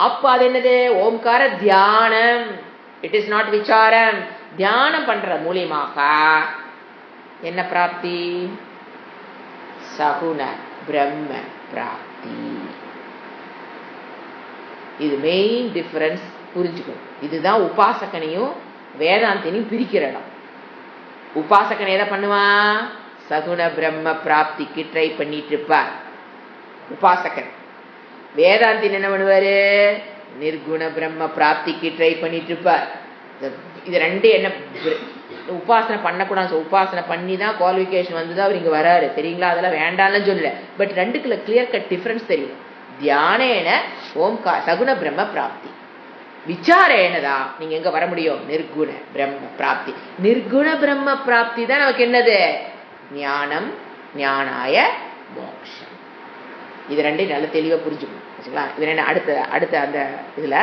Speaker 1: அப்ப அது என்னது, ஓம்கார தியானம். இட் இஸ் நாட் விசாரம். தியானம் பண்ற மூலியமாக என்ன பிராப்தி, சகுண பிரம்ம பிராப்தி. இது மெயின் டிஃபரன்ஸ் புரிஞ்சுக்கணும். இதுதான் உபாசகனையும் வேதாந்தினையும் பிரிக்கிற இடம். உபாசகன் எதை பண்ணுவான், சகுண பிரம்ம பிராப்திக்கு ட்ரை பண்ணிட்டு இருப்பார் உபாசகன். வேதாந்தின் என்ன பண்ணுவாரு, நிர்குண பிரம்ம பிராப்திக்கு ட்ரை பண்ணிட்டு இருப்பார். இது ரெண்டு என்ன, உபாசனை பண்ணக்கூடாது. உபாசனை பண்ணி தான் குவாலிஃபிகேஷன் வந்துதான் அவர் இங்க வராரு, தெரியுங்களா? அதெல்லாம் வேண்டாம்னு சொல்லல. பட் ரெண்டுக்குள்ள கிளியர் கட் டிஃபரன்ஸ் தெரியும். தியானேன ஓம்கா சகுண பிரம்ம பிராப்தி, விசாரேனதா நீங்க எங்க வர முடியும், நிர்குண பிரம்ம பிராப்தி. நிர்குண பிரம்ம பிராப்தி தான் நமக்கு என்னது, ஞானம், ஞானாய மோக்ஷம். இது ரெண்டையும் நல்ல தெளிவா புரிஞ்சுக்கணும். இது என்ன அடுத்த அந்த இதுல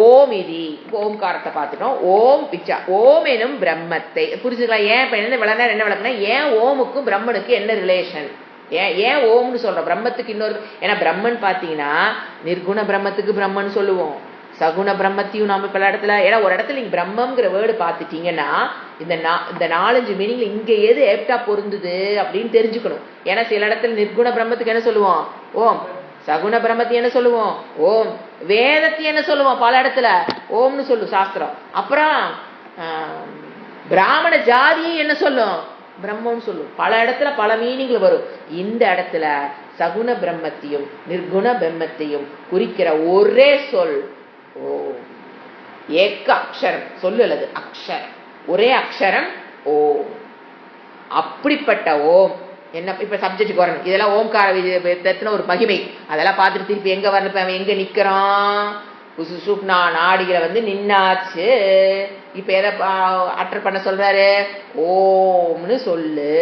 Speaker 1: ஓம் இதி, ஓம்காரத்தை பார்த்துட்டோம். ஓம் விச்சா, ஓம் எனும் பிரம்மத்தை புரிஞ்சுக்கலாம். ஏன் இப்ப என்ன விளக்கம், என்ன விளக்குனா, ஏன் ஓமுக்கும் பிரம்மனுக்கு என்ன ரிலேஷன், ஏன் ஓம்னு சொல்றோம், பிரம்மத்துக்கு இன்னொரு. ஏன்னா பிரம்மன் பாத்தீங்கன்னா நிர்குண பிரம்மத்துக்கு பிரம்மன் சொல்லுவோம், சகுண பிரம்மத்தையும் நாம பல இடத்துல. ஏன்னா ஒரு இடத்துல நீங்க பிரம்மங்கிற வேர்டு பார்த்துட்டீங்கன்னா இந்த 4-5 மீனிங்ல இங்க எது ஏப்டா பொருந்துது அப்படின்னு தெரிஞ்சுக்கணும். ஏன்னா சில இடத்துல நிர்குண பிரம்மத்துக்கு என்ன சொல்லுவோம் ஓம், சகுண பிரம்மத்தை என்ன சொல்லுவோம் ஓம், வேதத்தை என்ன சொல்லுவோம் பல இடத்துல ஓம்னு சொல்லும் சாஸ்திரம். அப்புறம் பிராமண ஜாதியை என்ன சொல்லும், பிரம்மம்னு சொல்லும். பல இடத்துல பல மீனிங்ல வரும். இந்த இடத்துல சகுண பிரம்மத்தையும் நிர்குண பிரம்மத்தையும் குறிக்கிற ஒரே சொல் ஓம். ஏக்க அக்ஷரம் சொல்லு, அல்லது அக்ஷரம், ஒரே அக்ஷரம் ஓம். அப்படிப்பட்ட ஓம் என்ன, இப்ப சப்ஜெக்டுக்கு வரணும். இதெல்லாம் ஓம்கார விதத்துல ஒரு மகிமை. அதெல்லாம் பார்த்துட்டு திருப்பி எங்க வரணும், எங்க நிக்கிறோம், சுப்னா நாடிகளை வந்து நின்னாச்சு. இப்ப எதை அட்டர் பண்ண சொல்றாரு, ஓம்னு சொல்லு.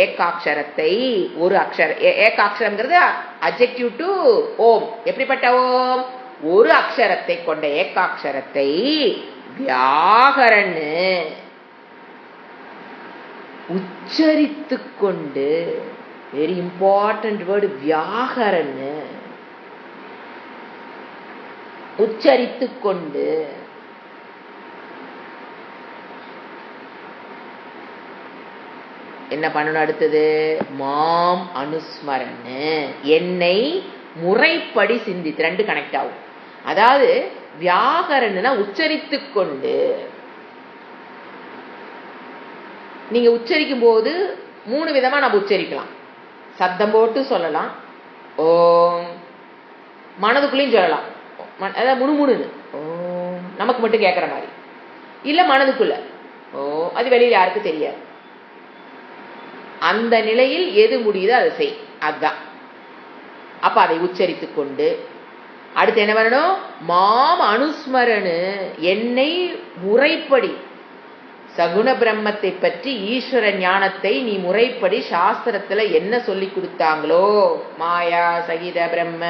Speaker 1: ஏகாட்சரத்தை ஒரு அக்ஷரம், ஏகாட்சரம்ங்கிறது அட்ஜெக்டிவ் டு ஓம். எப்படிப்பட்ட ஓம், ஒரு அக்ஷரத்தை கொண்ட ஏகாட்சரத்தை வியாகரன்னு உச்சரித்து கொண்டு, வெரி இம்பார்ட்டன்ட் வேர்டு வியாகரன்னு, உச்சரித்து கொண்டு என்ன பண்ணணும், அடுத்தது மாம் அனுஸ்மரன்னு, என்னை முறைப்படி சிந்தித்து. ரெண்டு கனெக்ட் ஆகும். அதாவது வியாகரன்னா உச்சரித்து கொண்டு. நீங்க உச்சரிக்கும் போது 3 விதமா நம்ம உச்சரிக்கலாம். சப்தம் போட்டு சொல்லலாம், ஓம், மனதுக்குள்ளேயும் சொல்லலாம், அதாவது முணுமுணுன்னு ஓம், நமக்கு மட்டும் கேட்கற மாதிரி. இல்ல மனதுக்குள்ள ஓ, அது வெளியில யாருக்கும் தெரியாது. அந்த நிலையில் எது முடியுதோ அதை செய், அதுதான். அப்ப அதை உச்சரித்து கொண்டு அடுத்து என்ன பண்ணணும், மாம் அனுஸ்மரணு, என்னை முறைப்படி, சகுண பிரம்மத்தை பற்றி ஈஸ்வர ஞானத்தை நீ முறைப்படி சாஸ்திரத்துல என்ன சொல்லி கொடுத்தாங்களோ, மாயா சகித பிரம்ம,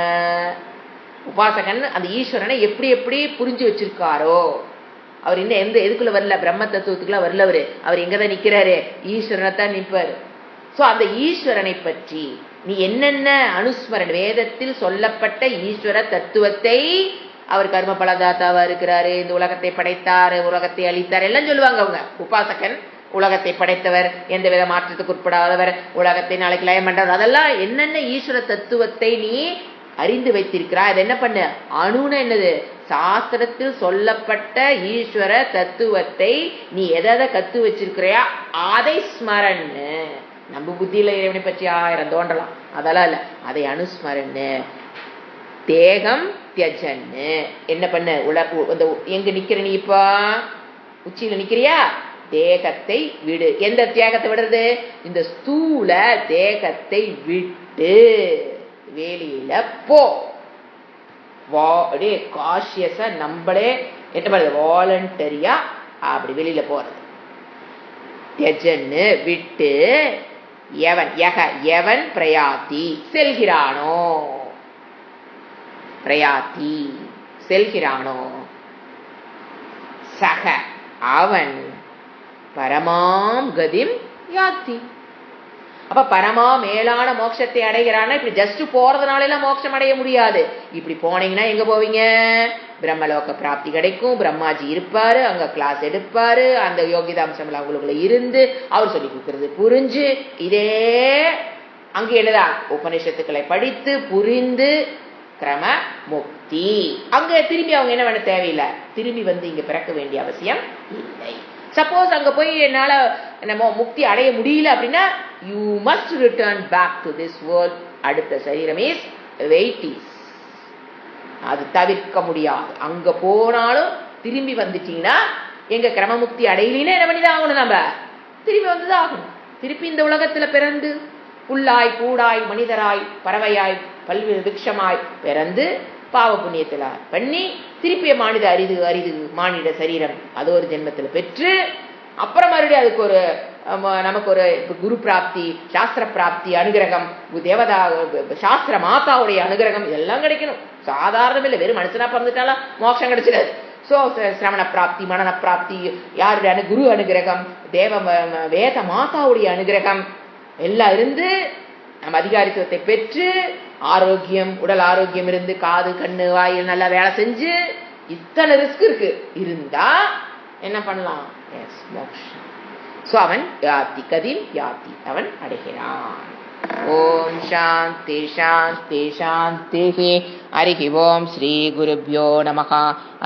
Speaker 1: உபாசகன் அந்த ஈஸ்வரனை எப்படி எப்படி புரிஞ்சு வச்சிருக்காரோ. அவர் இன்னும் எதுக்குள்ள வரல, பிரம்ம தத்துவத்துக்குள்ள வரல. அவர் எங்கதான் நிக்கிறாரு, ஈஸ்வரனை தான் நிற்பாரு. சோ அந்த ஈஸ்வரனை பற்றி நீ என்னென்ன அனுஸ்மரன், வேதத்தில் சொல்லப்பட்ட ஈஸ்வர தத்துவத்தை, அவர் கர்ம பலதாத்தாவா இருக்கிறாரு, இந்த உலகத்தை படைத்தாரு, உலகத்தை அழித்தார் எல்லாம் சொல்லுவாங்க அவங்க. உபாசகன் உலகத்தை படைத்தவர், எந்த வித மாற்றத்துக்கு உட்படாதவர், உலகத்தை நாளைக்கு லயம் பண்றவர், அதெல்லாம் என்னென்ன ஈஸ்வர தத்துவத்தை நீ அறிந்து வைத்திருக்கிறாய். அது என்ன பண்ணு, அணுன்னு என்னது, சாஸ்திரத்தில் சொல்லப்பட்ட ஈஸ்வர தத்துவத்தை நீ எதை கத்து வச்சிருக்கிறையா அதை ஸ்மரன்னு. நம்ம புத்தியில இறைவனை பற்றி 1000 தோன்றலாம், அதெல்லாம் இல்ல, அதை அனுஸ்மரன்னு. தேகம் தியஜன்னு, என்ன பண்ண, எங்க நிக்கிற நீ, இப்ப உச்சியில நிக்கிறியா, தேகத்தை விடு. எந்த தேகத்தை விடுறது? இந்த ஸ்தூல தேகத்தை விட்டு வெளியில போ. காஷியஸா நம்மளே என்ன பண்ணுறது, வாலண்டரியா அப்படி வெளியில போறது. தியஜன்னு விட்டு, எவன் எவன் பிரயாத்தி செல்கிறானோ, பிரயாத்தி செல்கிறானோ, சக அவன் பரமாம் கதிம் யாத்தி. அப்ப பரமா மேலான மோட்சத்தை அடைகிறான்னா இப்படி ஜஸ்ட் போறதுனால எல்லாம் மோட்சம் அடைய முடியாது. இப்படி போனீங்கன்னா எங்க போவீங்க? பிரம்மலோக பிராப்தி கிடைக்கும். பிரம்மாஜி இருப்பாரு, அங்க கிளாஸ் எடுப்பாரு, அந்த யோகிதாம்சம் அவங்களுக்குள்ள இருந்து அவர் சொல்லி கொடுக்கறது புரிஞ்சு, இதே அங்க என்னதான் உபநிஷத்துக்களை படித்து புரிந்து கிரம முக்தி. அங்க திரும்பி அவங்க என்ன பண்ண தேவையில்லை, திரும்பி வந்து இங்க பிறக்க வேண்டிய அவசியம் இல்லை. சப்போஸ் அங்க போய் என்னால நம்ம முக்தி அடைய முடியல அப்படின்னா you must return back to this world. அடுத்த சரீரம் இஸ் வெயிட்டிஸ், அது தவிர்க்க முடியாது. அங்க போனாலும் திரும்பி வந்துட்டீங்கன்னா எங்க கிரமமுக்தி அடையினா என்ன பண்ணிதான் ஆகணும், நம்ம திரும்பி வந்துதான் ஆகணும். திருப்பி இந்த உலகத்துல பிறந்து புல்லாய் பூடாய் மனிதராய் பறவையாய் பல்வேறு விருட்சமாய் பிறந்து பாவ புண்ணியத்துல பண்ணி திருப்பிய மாநில அரிது அரிது மானிட சரீரம் அது ஒரு ஜென்மத்தில் பெற்று அப்புறம் மறுபடியும் அதுக்கு ஒரு நமக்கு ஒரு குரு பிராப்தி, சாஸ்திர பிராப்தி, அனுகிரகம், தேவதா சாஸ்திர மாதாவுடைய அனுகிரகம் இதெல்லாம் கிடைக்கணும். சாதாரணம் இல்லை, வெறும் மனுஷனா பிறந்துட்டாலும் மோட்சம் கிடைச்சிடாது. ஸோ சிரவண பிராப்தி, மனன பிராப்தி, யாருடைய குரு அனுகிரகம், வேத மாதாவுடைய அனுகிரகம் எல்லாம் இருந்து நம்ம அதிகாரித்துவத்தை பெற்று ஆரோக்கியம், உடல் ஆரோக்கியம் இருந்து காது கண்ணு வாயில் நல்லா வேலை செஞ்சு இத்தனை ரிஸ்க் இருக்கு இருந்தா என்ன பண்ணலாம்? எஸ், மோக்ஷம். சோ அவன் யாத்தி கதிம் யாத்தி, அவன் அடைகிறான். ஓம் சாந்தி சாந்தி சாந்தி. ஹரிஹி ஓம் ஸ்ரீ குருப்யோ நமஹ.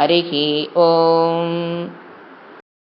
Speaker 1: ஹரிஹி ஓம்.